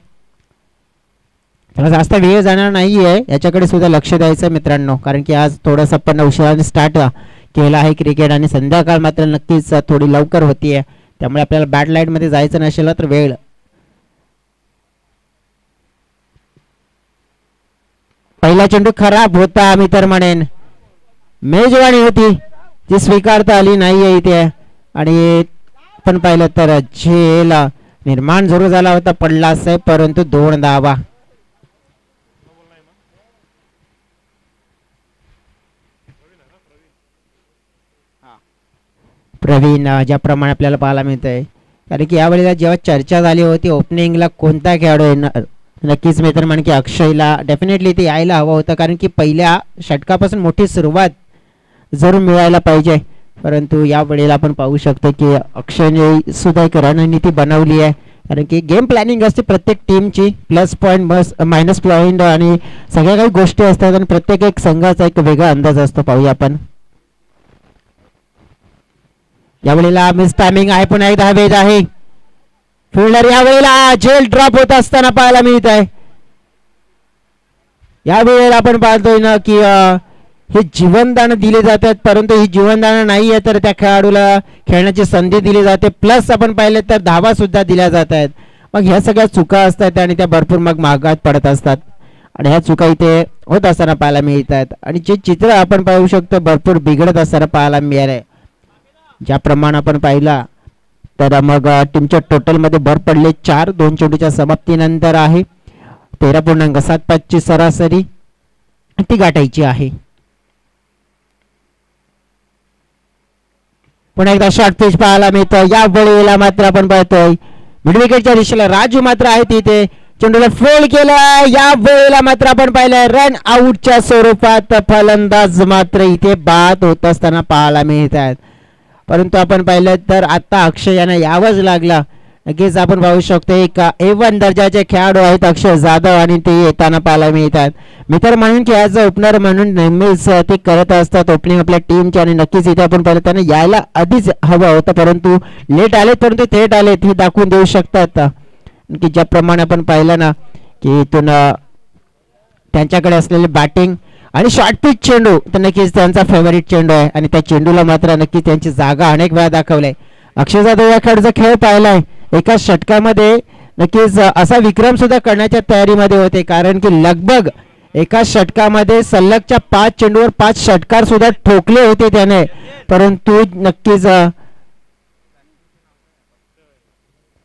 Speaker 2: त्याला जास्त वेळ जाणार नाहीये, याच्याकडे सुद्धा लक्ष द्यायचं मित्रांनो, कारण की आज थोडंसं आपण उशिराने स्टार्ट केला आहे क्रिकेट आणि संध्याकाळ मात्र नक्कीच थोडी लवकर होतीये, त्यामुळे आपल्याला बॅट लाईट मध्ये जायचं नसेल तर वेळ. पहिला चेंडू खराब होता मी तर म्हणेन, मेजवानी होती जी स्वीकारता आली नाहीये इथे. आणि पण पाहिलं तर झेल निर्माण जरूर झाला होता, पडला असेल परंतु 2 धावा. प्रवीण ज्याप्रमाणे आपल्याला पाहायला मिळतंय, कारण की यावेळेला जेव्हा चर्चा झाली होती ओपनिंगला कोणता खेळाडू येणार, नक्कीच मी तर म्हणेन की अक्षयला डेफिनेटली ते यायला हवं होतं, कारण की पहिल्या षटकापासून मोठी सुरुवात जरूर मिळायला पाहिजे. परंतु या वेळेला आपण पाहू शकतो की अक्षयने सुद्धा एक रणनीती बनवली आहे, कारण की गेम प्लॅनिंग असते प्रत्येक टीमची, प्लस पॉईंट मायनस पॉईंट आणि सगळ्या काही गोष्टी असतात आणि प्रत्येक एक संघाचा एक वेगळा अंदाज असतो. पाहूया आपण यावेळेला मिस टायमिंग आहे, पुन्हा एकदा वेद आहे. फिल्डर यावेळेला झेल ड्रॉप होत असताना पाहायला मिळत आहे. यावेळेला आपण पाहतोय ना की हे जीवनदान दिले जातात, परंतु ही जीवनदान नाही आहे तर त्या खेळाडूला खेळण्याची संधी दिली जाते, प्लस आपण पाहिले तर धावा सुद्धा दिल्या जात आहेत. मग ह्या सगळ्या चुका असतात आणि त्या भरपूर मग मागात पडत असतात आणि ह्या चुका इथे होत असताना पाहायला मिळतात आणि जे चित्र आपण पाहू शकतो भरपूर बिघडत असताना पाहायला मिळाले. ज्याप्रमाणे आपण पाहिला तर मग टीमच्या टोटल मध्ये भर पडले 4. 2 चेंडूच्या समाप्तीनंतर आहे 13.75 ची सरासरी ती गाठायची आहे. पुन्हा एकदा शॉर्ट पिच पाहायला मिळतं. या वेळेला मात्र आपण पाहतोय मिड विकेटच्या दिशेला राजू मात्र आहे तिथे, चेंडूला फेल केला. या वेळेला मात्र आपण पाहिलं रन आउटच्या स्वरूपात फलंदाज मात्र इथे बाद होत असताना पाहायला मिळत आहेत, परंतु आपण पाहिलं तर आता अक्षय यांना यावंच लागला. नक्कीच आपण पाहू शकतो एक A1 दर्जाचे खेळाडू आहेत अक्षय जाधव आणि ते येताना पाहायला मिळतात. मी तर म्हणून की ॲज अ ओपनर म्हणून नेहमीच ते करत असतात ओपनिंग आपल्या टीमची आणि नक्कीच इथे आपण पाहिलं त्यांना यायला आधीच हवं होतं, परंतु लेट आले परंतु थेट आले हे दाखवून देऊ शकतात की ज्याप्रमाणे आपण पाहिलं ना की इथून त्यांच्याकडे असलेले बॅटिंग आणि शॉर्ट पिच चेंडू तर नक्कीच त्यांचा फेवरेट चेंडू आहे आणि त्या चेंडूला मात्र नक्की त्यांची जागा अनेक वेळा दाखवलाय. अक्षय जाधव या खेळाडूचा खेळ पाहिलाय, एका षटकामध्ये नक्कीच असा विक्रम सुद्धा करण्याच्या तयारीमध्ये होते, कारण की लगभग एका षटकामध्ये सलगच्या 5 चेंडूवर 5 षटकार सुद्धा ठोकले होते त्याने, परंतु नक्कीच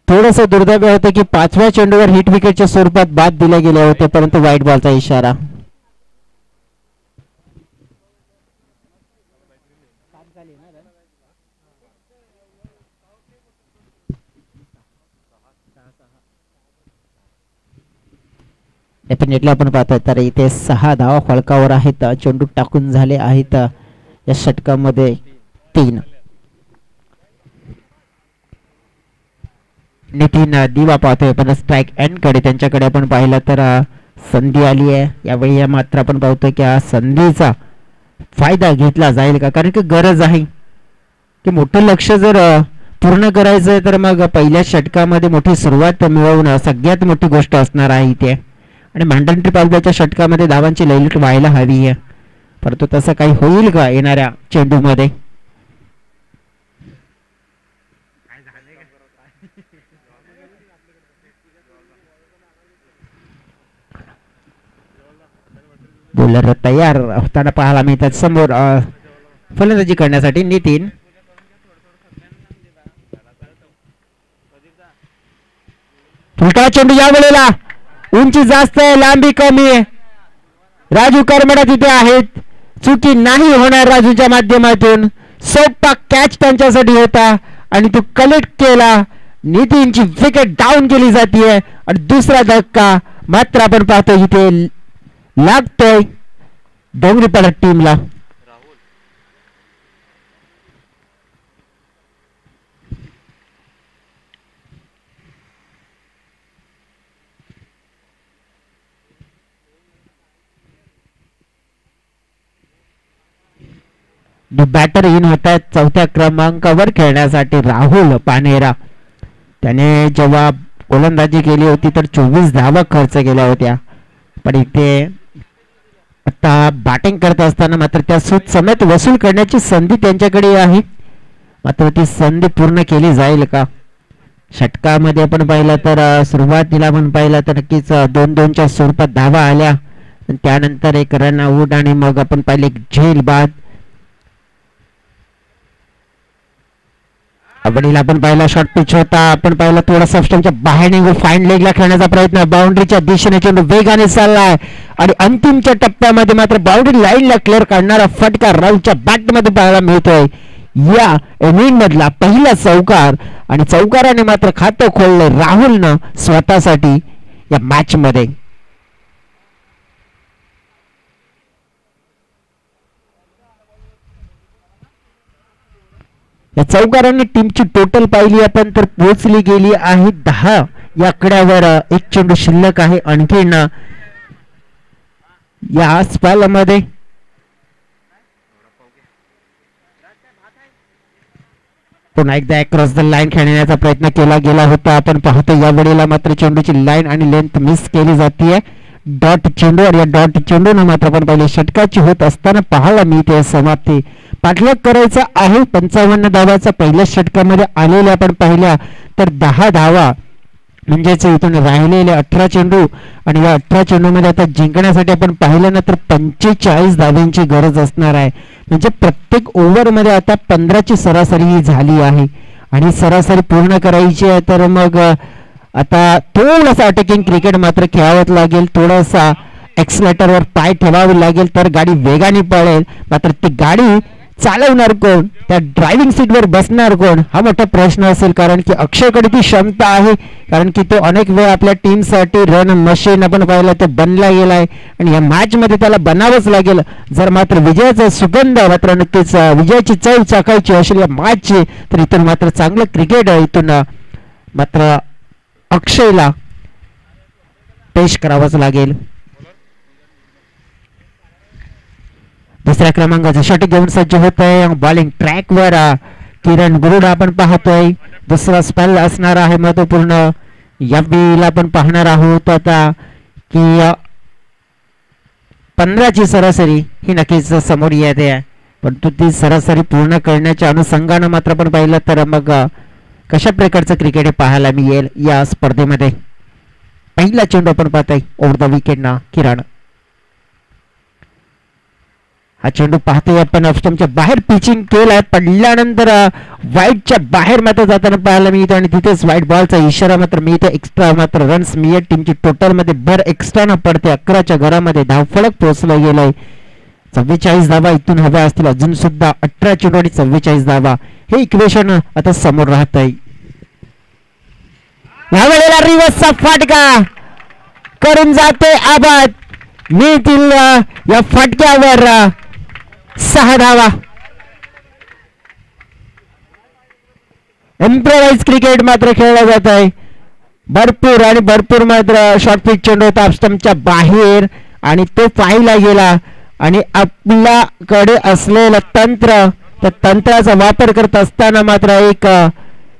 Speaker 2: थोडस दुर्दैव होते की 5व्या चेंडूवर हिट विकेटच्या स्वरूपात बाद दिले गेले होते, परंतु व्हाईट बॉलचा इशारा. डेफिनेटली आपण पाहतोय तर इथे 6 धावा फलकावर आहेत, चेंडू टाकून झाले आहेत या षटकामध्ये 3. नितीन दिवा पाहतोय पण स्ट्राईक एंड कडे त्यांच्याकडे आपण पाहिलं तर संधी आली आहे. यावेळी मात्र आपण पाहतोय की या संधीचा फायदा घेतला जाईल का, कारण की गरज आहे की मोठं लक्ष जर पूर्ण करायचंय तर मग पहिल्या षटकामध्ये मोठी सुरुवात मिळवणं सगळ्यात मोठी गोष्ट असणार आहे इथे आणि मॅन्डेटरी पावसाच्या षटकामध्ये धावांची लयलूट व्हायला हवी आहे, परंतु तसं काही होईल का येणाऱ्या चेंडूमध्ये. बॉलर तयार होताना पाहायला मिळतात समोर फलंदाजी करण्यासाठी नितीन. उलटा चेंडू या वेळेला उंची जास्त आहे, लांबी कमी आहे. राजू करमडा तिथे आहेत. चुकी नाही होणार राजूच्या माध्यमातून. सोपा कॅच त्यांच्यासाठी होता आणि तो कलेक्ट केला. नितीनची विकेट डाऊन केली जाते आणि दुसरा धक्का मात्र आपण पाहतो इथे लागतोय डोंगरीपाडा टीमला. बॅटर इन होत आहेत चौथ्या क्रमांकावर खेळण्यासाठी राहुल पानेरा. त्याने जेव्हा गोलंदाजी केली होती तर 24 धावा खर्च केल्या होत्या, पण इथे आता बॅटिंग करत असताना मात्र त्या सूट समेत वसूल करण्याची संधी त्यांच्याकडे आहे. मात्र ती संधी पूर्ण केली जाईल का? षटकामध्ये आपण पाहिलं तर सुरुवातीला आपण पाहिलं तर नक्कीच 2-2च्या स्वरूपात धावा आल्या, त्यानंतर एक रन आउट आणि मग आपण पाहिले एक झेल बाद. अवडीला आपण पाहिला शॉर्ट पिच होता, आपण पाहिला थोडासा स्टंपच्या बाहेर निघून फाईन लेगला खेळण्याचा प्रयत्न, बाउंड्रीच्या दिशेने चेंडू वेगाने चाललाय आणि अंतिमच्या टप्प्यामध्ये मात्र बाउंड्री लाईनला क्लिअर काढणारा फटका राहुलच्या बॅटमध्ये पाहायला मिळतोय. या इनिंग मधला पहिला चौकार आणि चौकाराने मात्र खातं खोललं राहुलनं स्वतःसाठी या मॅच मध्ये. या चौकारांनी टीमची टोटल पाहिली आपण तर पोहोचली गेली आहे 10 या आकड्यावर. एक चेंडू शिल्लक आहे आणखीन या स्पेल मध्ये. पुन्हा एकदा क्रॉस द लाईन खेळण्याचा प्रयत्न केला गेला होता. आपण पाहतो या वेळेला मात्र चेंडूची लाईन आणि लेंथ मिस केली जाते. डॉट चेंडू आणि या डॉट चेंडून मात्र आपण पहिले षटकाची होत असताना पाहायला मिळते समाप्ती. पाठलाग करायचा आहे 55 धावाचा पहिल्या षटकामध्ये आलेल्या आपण पाहिल्या तर 10 धावा म्हणजेच इथून राहिलेले 18 चेंडू आणि या 18 चेंडूमध्ये आता जिंकण्यासाठी आपण पाहिलं ना तर 45 धावांची गरज असणार आहे. म्हणजे प्रत्येक ओव्हरमध्ये आता 15ची सरासरी झाली आहे आणि सरासरी पूर्ण करायची आहे तर मग आता थोडासा अटॅकिंग क्रिकेट मात्र खेळावंच लागेल. थोडासा एक्सलेटरवर पाय ठेवावे लागेल तर गाडी वेगाने पळेल. मात्र ती गाडी चालवणार कोण, त्या ड्रायव्हिंग सीटवर बसणार कोण हा मोठा प्रश्न असेल. कारण की अक्षयकडे ती क्षमता आहे, कारण की तो अनेक वेळ आपल्या टीमसाठी रन मशीन आपण पाहिलं तो बनला गेलाय आणि या मॅच मध्ये त्याला बनावंच लागेल. जर मात्र विजयाचा सुगंध मात्र नक्कीच विजयाची चव चाकायची असेल या मॅचची तर इथून मात्र चांगलं क्रिकेट इथून मात्र अक्षयला पेश करावंच लागेल. दुसऱ्या क्रमांकाचा षटक घेऊन सज्ज होत आहे. बॉलिंग ट्रॅक वर किरण गुरुड आपण पाहतोय. दुसरा स्पेल असणार आहे महत्वपूर्ण. या वेळेला आपण पाहणार आहोत आता की 15ची सरासरी ही नक्कीच समोर येते, पण ती सरासरी पूर्ण करण्याच्या अनुषंगानं मात्र आपण पाहिलं तर मग कशा प्रकारचं क्रिकेट पाहायला मिळेल या स्पर्धेमध्ये. पहिला चेंडू आपण पाहतोय ओव्हर द विकेट ना किरण. हा चेंडू पाहतोय आपण ऑफस्टंपच्या बाहेर पिचिंग केलाय, पडल्यानंतर वाईटच्या बाहेर मात्र जाताना पाहायला मिळतो आणि तिथेच व्हाईट बॉलचा इशारा मात्र मिळतो. एक्स्ट्रा मात्र रन्स मिळत टीमची टोटल मध्ये भर एक्स्ट्रा न पडते. 11च्या घरामध्ये धावफलक पोहोचलं गेलंय. 44 धावा इथून हव्या असतील अजून सुद्धा. 18 चेंडू आणि 44 धावा हे इक्वेशन आता समोर राहत आहे. या वेळेला रिव्हर्सचा फटका करून जाते आबाद. मिळतील या फटक्यावर 6 धावा. इम्प्रोवाइज क्रिकेट मात्र खेळला जात आहे. भरपूर मात्र शॉर्ट पिच चेंडू होता स्टंपच्या बाहेर आणि तो पाहिला गेला आणि आपल्याकडे असलेलं तंत्र त्या तंत्राचा वापर करत असताना मात्र एक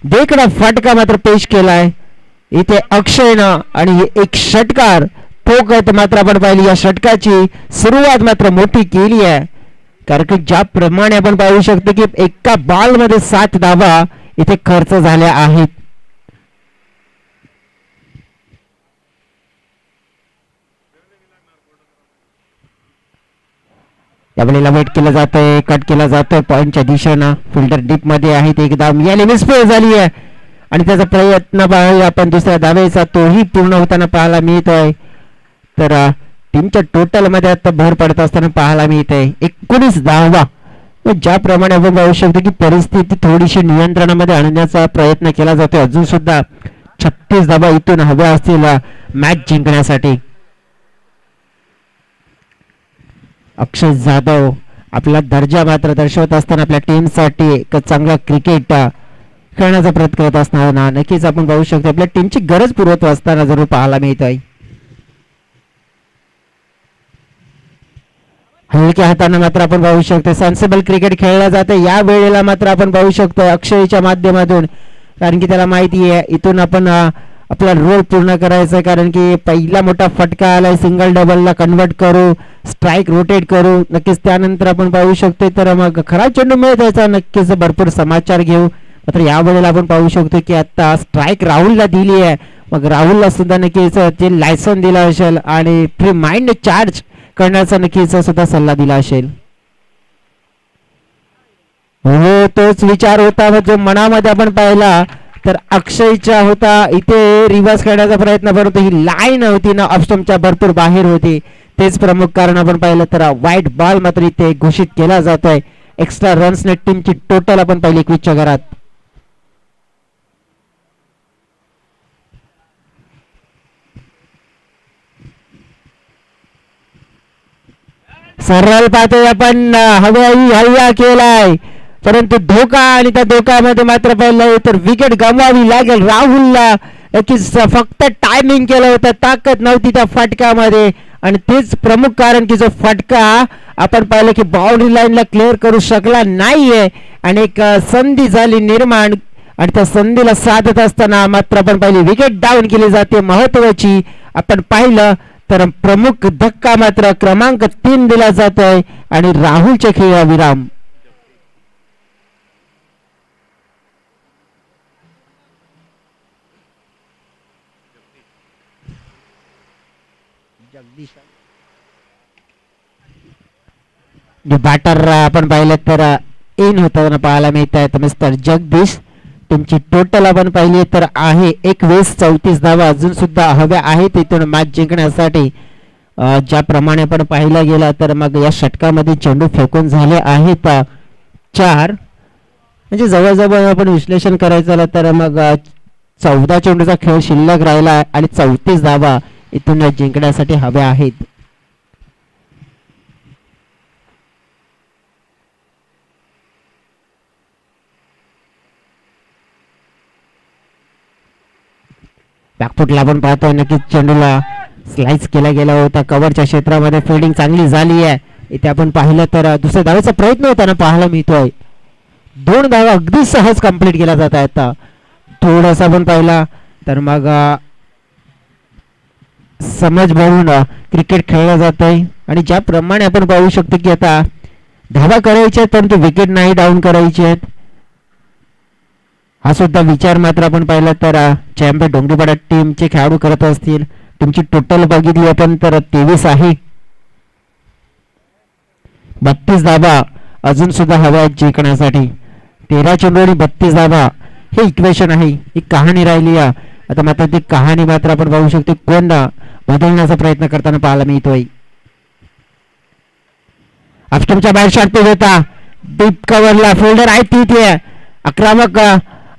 Speaker 2: देखणा फटका मात्र पेश केलाय इथे अक्षयनं आणि एक षटकार ठोकत मात्र आपण पाहिली. या षटकाची सुरुवात मात्र मोठी केली आहे, कारण की ज्याप्रमाणे आपण पाहू शकतो की एका बॉल मध्ये 7 धावा इथे खर्च झाल्या आहेत. त्यावेळेला वेट केलं जातंय, कट केला जातोय पॉइंटच्या दिशेनं. फिल्डर डीप मध्ये आहेत एकदम. या लिमिट स्पेअर झाली आहे आणि त्याचा प्रयत्न पाहूया आपण दुसऱ्या धावेचा, तोही पूर्ण होताना पाहायला मिळतोय. तर टीमच्या टोटल मध्ये आता भर पडत असताना पाहायला मिळतंय 19 धावा. ज्याप्रमाणे आपण पाहू शकतो की परिस्थिती थोडीशी नियंत्रणामध्ये आणण्याचा प्रयत्न केला जातो. अजून सुद्धा 36 धावा इथून हव्या असतील मॅच जिंकण्यासाठी. अक्षय जाधव आपला दर्जा मात्र दर्शवत असताना आपल्या टीमसाठी एक चांगला क्रिकेट खेळण्याचा प्रयत्न करत असताना नक्कीच आपण पाहू शकतो आपल्या टीमची गरज पुरवत असताना जरूर पाहायला मिळत आहे. हलक्या हाताने मात्र आपण पाहू शकतो सेन्सिबल क्रिकेट खेळलं जाते या वेळेला. मात्र आपण पाहू शकतो अक्षयच्या माध्यमातून, कारण की त्याला माहिती आहे इथून आपण आपला रोल पूर्ण करायचा आहे. कारण की पहिला मोठा फटका आलाय, सिंगल डबलला कन्वर्ट करू, स्ट्राईक रोटेट करू. नक्कीच त्यानंतर आपण पाहू शकतो तर मग खरा चेंडू मिळत नक्कीच भरपूर समाचार घेऊ. मात्र या वेळेला आपण पाहू शकतो की आता स्ट्राईक राहुलला दिली आहे. मग राहुलला सुद्धा नक्कीच ते लायसन दिला असेल आणि फ्री माइंड चार्ज करण्याचा नक्कीच सुद्धा सल्ला दिला असेल. हो, तोच विचार होता जो मनामध्ये आपण पाहिला तर अक्षयचा होता. इथे रिव्हर्स करण्याचा प्रयत्न परंतु ही लाईन होती ना ऑफस्टंपच्या भरपूर बाहेर होती. तेच प्रमुख कारण आपण पाहिलं तर व्हाईट बॉल मात्र इथे घोषित केला जातोय. एक्स्ट्रा रन्स ने टीमची टोटल आपण पाहिली 21च्या घरात. सरळ पाहतोय आपण हल्ला केलाय परंतु धोका आणि त्या धोक्यामध्ये मात्र पाहिलं तर विकेट गमवावी लागेल राहुलला. नक्कीच फक्त टायमिंग केलं होतं, ताकद नव्हती त्या फटक्यामध्ये आणि तेच प्रमुख कारण की जो फटका आपण पाहिलं की बाउंड्री लाईनला क्लिअर करू शकला नाहीये आणि एक संधी झाली निर्माण आणि त्या संधीला साधत असताना मात्र आपण पाहिली विकेट डाऊन केली जाते महत्वाची. आपण पाहिलं तर प्रमुख धक्का मात्र क्रमांक 3 दिला जातोय आणि राहुलच्या खेळा विराम. बॅटर आपण पाहिलं तर इन होताना पाहायला मिळत आहे मिस्टर जगदीश. तुमची टोटल आपण पाहिली तर आहे 21-34 धावा अजून सुद्धा हव्या आहेत तिथून मॅच जिंकण्यासाठी. ज्याप्रमाणे आपण पाहिला गेला तर मग या षटकामध्ये चेंडू फेकून झाले आहेत 4. म्हणजे जवळजवळ आपण विश्लेषण करायचं झालं तर मग 14 चेंडूचा खेळ शिल्लक राहिला आणि 34 धावा इथून जिंकण्यासाठी हव्या आहेत. बॅकफुटला आपण पाहतोय नक्कीच चेंडूला स्लाइस केला गेला होता. कव्हरच्या क्षेत्रामध्ये फिल्डिंग चांगली झाली आहे. इथे आपण पाहिलं तर दुसऱ्या धावेचा प्रयत्न होताना पाहायला मिळतोय. 2 धावा अगदी सहज कंप्लीट केला जात आहे. आता थोडासा आपण पाहिला तर मग समज भरून क्रिकेट खेळलं जात आहे आणि ज्याप्रमाणे आपण पाहू शकतो की आता धावा करायचे आहेत परंतु विकेट नाही डाऊन करायचे आहेत. हा सुद्धा विचार मात्र आपण पाहिला तर चॅम्पियन डोंगरीपाडा टीमचे खेळाडू करत असतील. तुमची टोटल बघितली आपण तर 23 आहे. 32 धावा अजून सुद्धा हव्या जिंकण्यासाठी. 13 चेंडू आणि 32 धावा हे इक्वेशन आहे, ही कहाणी राहिली आहे. आता मात्र ती कहाणी मात्र आपण पाहू शकतो कोण बदलण्याचा प्रयत्न करताना पाहायला मिळतोय. ऑफस्टंपच्या बाहेर शॉट होता, डीप कव्हरला फिल्डर आहे तिथे आक्रमक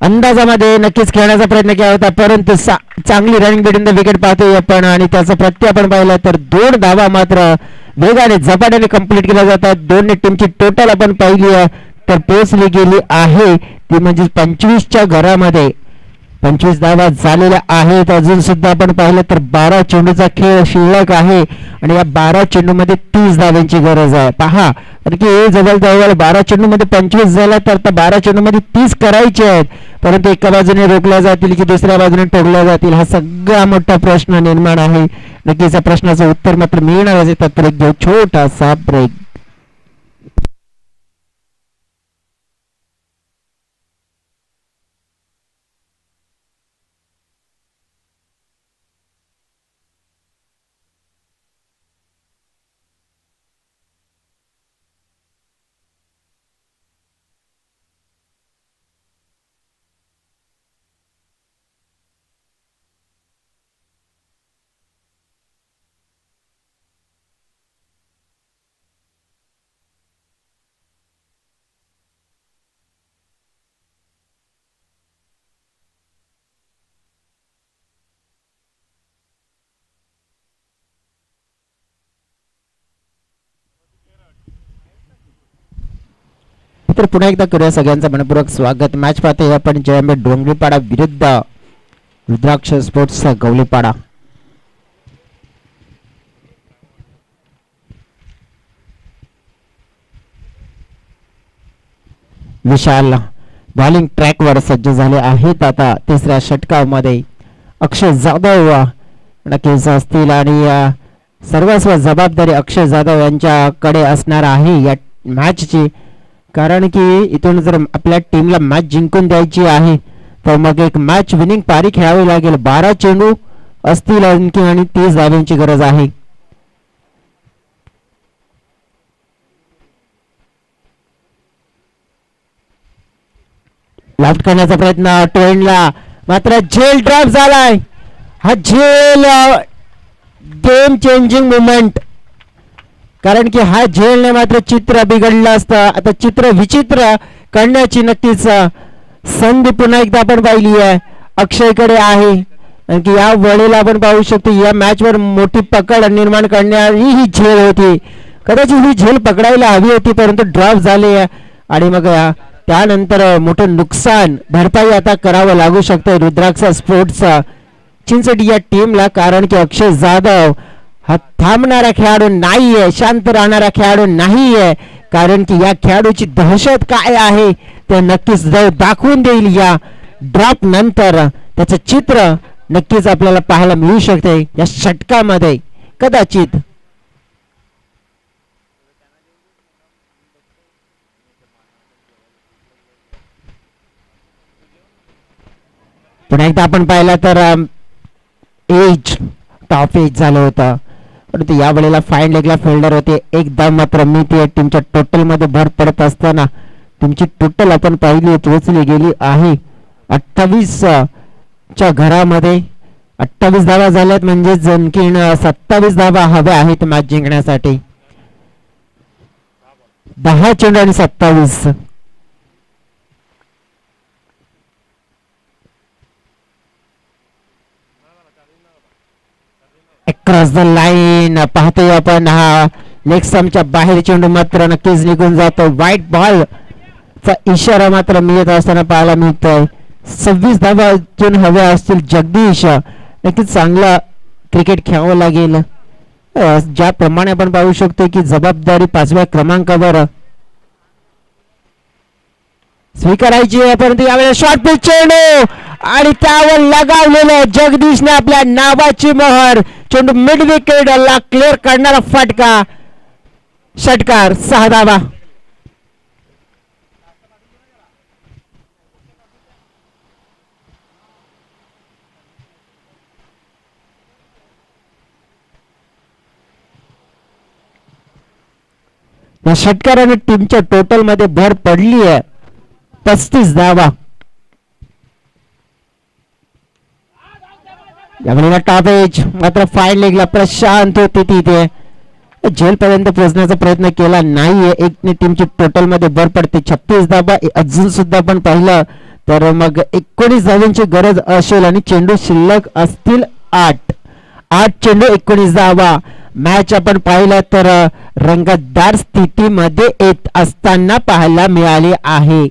Speaker 2: अंदाजामध्ये नक्कीच खेळण्याचा प्रयत्न केला होता परंतु चांगली रनिंग बिटवीन द विकेट पाहतोय आपण आणि त्याचा प्रत्यय आपण पाहिला तर 2 धावा मात्र वेगाने झपाट्याने कंप्लीट केल्या जातात. दोन्ही टीमची टोटल आपण पाहिली तर पोहोचली गेली आहे ती म्हणजे 25च्या घरामध्ये. 25 धावा झालेल्या आहेत. अजून सुद्धा आपण पाहिलं तर 12 चेंडूचा खेळ शिल्लक आहे आणि या 12 चेंडू मध्ये 30 धावांची गरज आहे. पहा कारण की जवळ 12 चेंडू मध्ये 25 झाला तर आता 12 चेंडू मध्ये 30 करायचे आहेत परंतु एका बाजूने रोखल्या जातील की दुसऱ्या बाजूने ठोकल्या जातील हा सगळा मोठा प्रश्न निर्माण आहे. नक्कीच या प्रश्नाचं उत्तर मात्र मिळणार आहे. तत्पर घेऊ छोटासा ब्रेक. तर पुन्हा एकदा करूया सगळ्यांचं मनपूर्वक स्वागत. मॅच पाहतोय आपण जयंबे डोंगरीपाडा विरुद्ध रुद्राक्ष स्पोर्ट्स गवलीपाडा. विशाल बॉलिंग ट्रॅकवर सज्ज झाले आहेत. आता तिसऱ्या षटकामध्ये अक्षय जाधव नक्कीच असतील आणि सर्वस्व जबाबदारी अक्षय जाधव यांच्याकडे असणार आहे या मॅचची, कारण की इथून जर आपल्या टीमला मॅच जिंकून द्यायची आहे तर मग एक मॅच विनिंग पारी खेळावी लागेल. 12 चेंडू असतील आणखी आणि 30 धावांची गरज आहे. लेफ्ट करण्याचा प्रयत्न टोएनला, मात्र झेल ड्रॉप झालाय. हा झेल गेम चेंजिंग मुवमेंट, कारण की हा झेलने मात्र चित्र बिघडलं असतं. आता चित्र विचित्र करण्याची नक्कीच संधी पुन्हा एकदा आपण पाहिली आहे अक्षयकडे आहे. की या वेळेला आपण पाहू शकतो या मॅच वर मोठी पकड निर्माण करणारी ही झेल होती. कदाचित ही झेल पकडायला हवी होती परंतु ड्रॉप झाले आणि मग त्यानंतर मोठं नुकसान भरपाई आता करावं लागू शकतं रुद्राक्ष स्पोर्ट्सचा चिंचोटी या टीमला, कारण की अक्षय जाधव हा थांबणारा खेळाडू नाहीये, शांत राहणारा खेळाडू नाहीये, कारण की या खेळाडूची दहशत काय आहे ते नक्कीच दाखवून देईल या ड्रॉप नंतर. त्याचं चित्र नक्कीच आपल्याला पाहायला मिळू शकते या षटकामध्ये कदाचित. पुन्हा एकदा आपण पाहिलं तर एज टॉप एज झालं होतं, परंतु या वेळेला फाईन लेगला फिल्डर होते. एकदा मात्र मी ते टीमच्या टोटल मध्ये भर पडत असताना टीमची टोटल आपण पाहिली पोहोचली गेली आहे 28 च्या घरामध्ये. 28 धावा झाल्यात म्हणजे आणखीन 27 धावा हव्या आहेत मॅच जिंकण्यासाठी. 10 चेंडू आणि 27. क्रॉस द लाईन पाहतोय आपण. हा लेग स्टंपच्या बाहेर चेंडू मात्र नक्कीच निघून जातो. व्हाईट बॉल चा इशारा मात्र मिळत असताना पाहायला मिळतोय. 26 धावा अजून हव्या असतील. जगदीश नक्कीच चांगला क्रिकेट खेळावं लागेल. ज्याप्रमाणे आपण पाहू शकतो की जबाबदारी 5व्या क्रमांकावर स्वीकारायची आहे, परंतु यावेळेस शॉर्ट पिच चेंडू आणि त्यावर लगावलेलं जगदीशने आपल्या नावाची मोहर. चेंडू मिड विकेटला क्लिअर करणारा फटका. षटकार 6 धावा. या षटकाराने टीमच्या टोटल मध्ये भर पडली आहे 35 धावा. यावेळेला टॉप एज मात्र फाईन लेगला प्रशांत होते तिथे झेल पर्यंत पोहोचण्याचा प्रयत्न केला नाहीये. एकने टीमची टोटल मध्ये भर पडते 36 धावा. अजून सुद्धा आपण पाहिलं तर मग 19 धावांची गरज असेल आणि चेंडू शिल्लक असतील 8 चेंडू 19 धावा. मॅच आपण पाहिलं तर रंगतदार स्थितीमध्ये येत असताना पाहायला मिळाली आहे.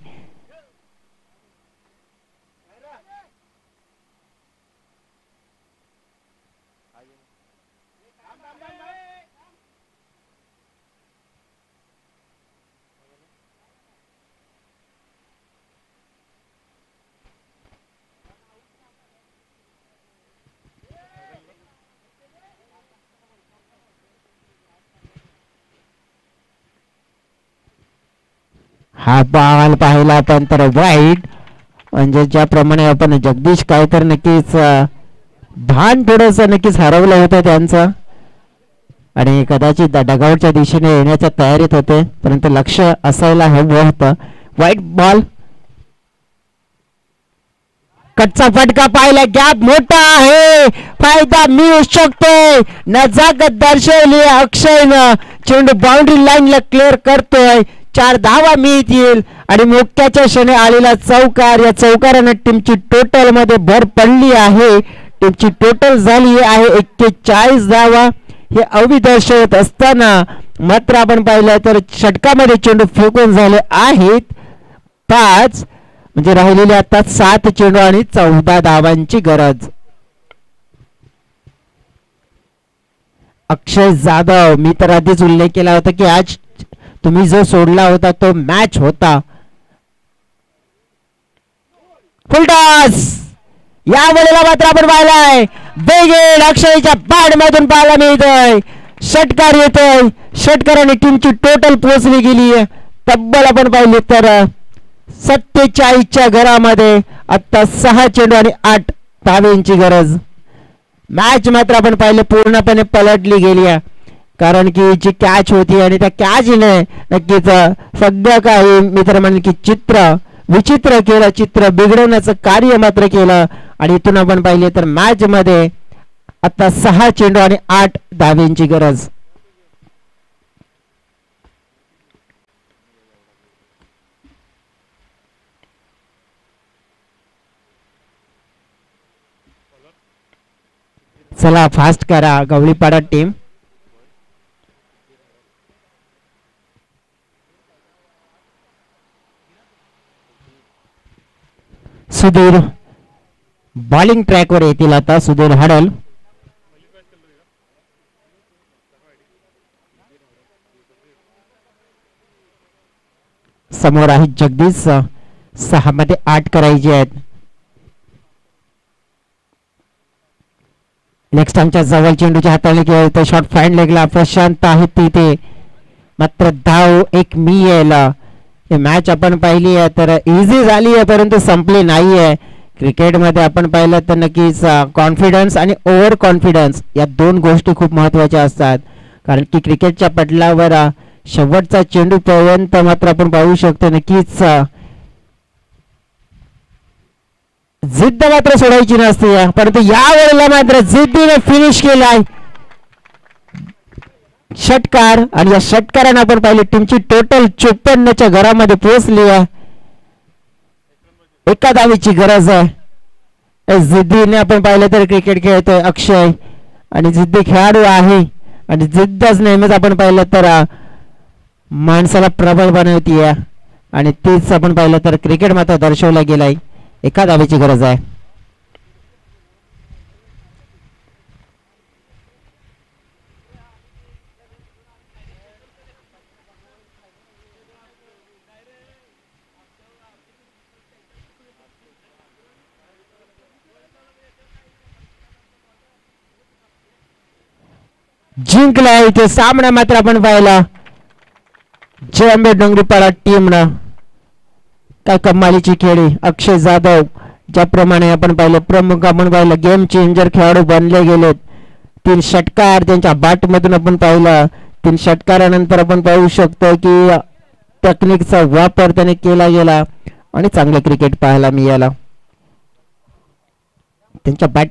Speaker 2: हा बॉल पाहिला आपण तर वाईट, म्हणजे ज्याप्रमाणे आपण जगदीश काय तर नक्कीच भान थोडस नक्कीच हरवलं होतं त्यांचं आणि कदाचित डगआउटच्या दिशेने येण्याच्या तयारीत होते, परंतु लक्ष असायला हवं होतं. वाईट बॉल. कटचा फटका पाहिला. गॅप मोठा आहे, फायदा मिळू शकतोय. नजाकत दर्शवली अक्षयनं. चेंडू बाउंड्री लाईनला क्लिअर करतोय. 4 धावा मिळतील आणि मोक्याच्या क्षणी आलेला चौकार. या चौकाराने टीमची टोटल मध्ये भर पडली आहे. टीमची टोटल झाली आहे 41 धावा. हे अविदर्शवत असताना मात्र आपण पाहिलं तर षटकामध्ये चेंडू फेकून झाले आहेत 5, म्हणजे राहिलेले आता 7 चेंडू आणि 14 धावांची गरज. अक्षय जाधव, मी तर आधीच उल्लेख केला होता की आज तुम्ही जो सोडला होता तो मॅच होता. फुलटॉस या वेळेला मात्र आपण पाहिलाय बेगेड अक्षयच्या बॅट मधून पाहायला मिळतोय. षटकार येतोय, षटकाराने टीमची टोटल पोहोचली गेली आहे. तब्बल आपण पाहिले तर 47च्या घरामध्ये आता 6 चेंडू आणि 8 धावांची गरज. मॅच मात्र आपण पाहिले पूर्णपणे पलटली गेली आहे, कारण की जी कॅच होती आणि त्या कॅचने नक्कीच सगळं काही मित्र म्हणेल की चित्र विचित्र केलं, चित्र बिघडवण्याचं कार्य मात्र केलं. आणि इथून आपण पाहिले तर मॅच मध्ये आता 6 चेंडू आणि 8 धावांची गरज. चला फास्ट करा गवळीपाडा टीम. सुधीर बॉलिंग ट्रॅक वर येतील आता. सुधीर हडल, समोर आहे जगदीश. 6 मध्ये 8 करायचे आहेत. नेक्स्ट आमच्या जवळ चेंडूच्या हाताने खेळतो, शॉट फाईन लेगला प्रशांत आहे तिथे, मात्र धाव एक मी यायला. मॅच आपण पाहिली आहे तर इझी झाली आहे परंतु संपली नाही आहे. क्रिकेटमध्ये आपण पाहिलं तर नक्कीच कॉन्फिडन्स आणि ओव्हर कॉन्फिडन्स या 2 गोष्टी खूप महत्त्वाच्या असतात, कारण की क्रिकेटच्या पटलावर शेवटचा चेंडू पर्यंत मात्र आपण पाहू शकतो नक्कीच जिद्द मात्र सोडायची नसते. परंतु या वेळेला मात्र जिद्दीने फिनिश केलाय षटकार, आणि या षटकाराने आपण पाहिले टीमची टोटल 54च्या घरामध्ये पोहोचली आहे. एका धावीची गरज आहे. जिद्दीने आपण पाहिलं तर क्रिकेट खेळतोय अक्षय, आणि जिद्दी खेळाडू आहे, आणि जिद्दच नेहमीच आपण पाहिलं तर माणसाला प्रबळ बनवतीये, आणि तीच आपण पाहिलं तर क्रिकेट मात्र दर्शवला गेलाय. एका धावेची गरज आहे. जिंकला इथे सामना मात्र आपण पाहिला जयंबे डोंगरीपाडा टीमनं. काय कमालीची खेळी अक्षय जाधव, ज्याप्रमाणे आपण पाहिलं प्रमुख आपण पाहिलं गेम चेंजर खेळाडू बनले गेलेत. 3 षटकार त्यांच्या बॅट मधून आपण पाहिलं. 3 षटकारानंतर आपण पाहू शकतो की टेक्निकचा वापर त्याने केला गेला आणि चांगले क्रिकेट पाहायला मिळाला. त्यांच्या बॅट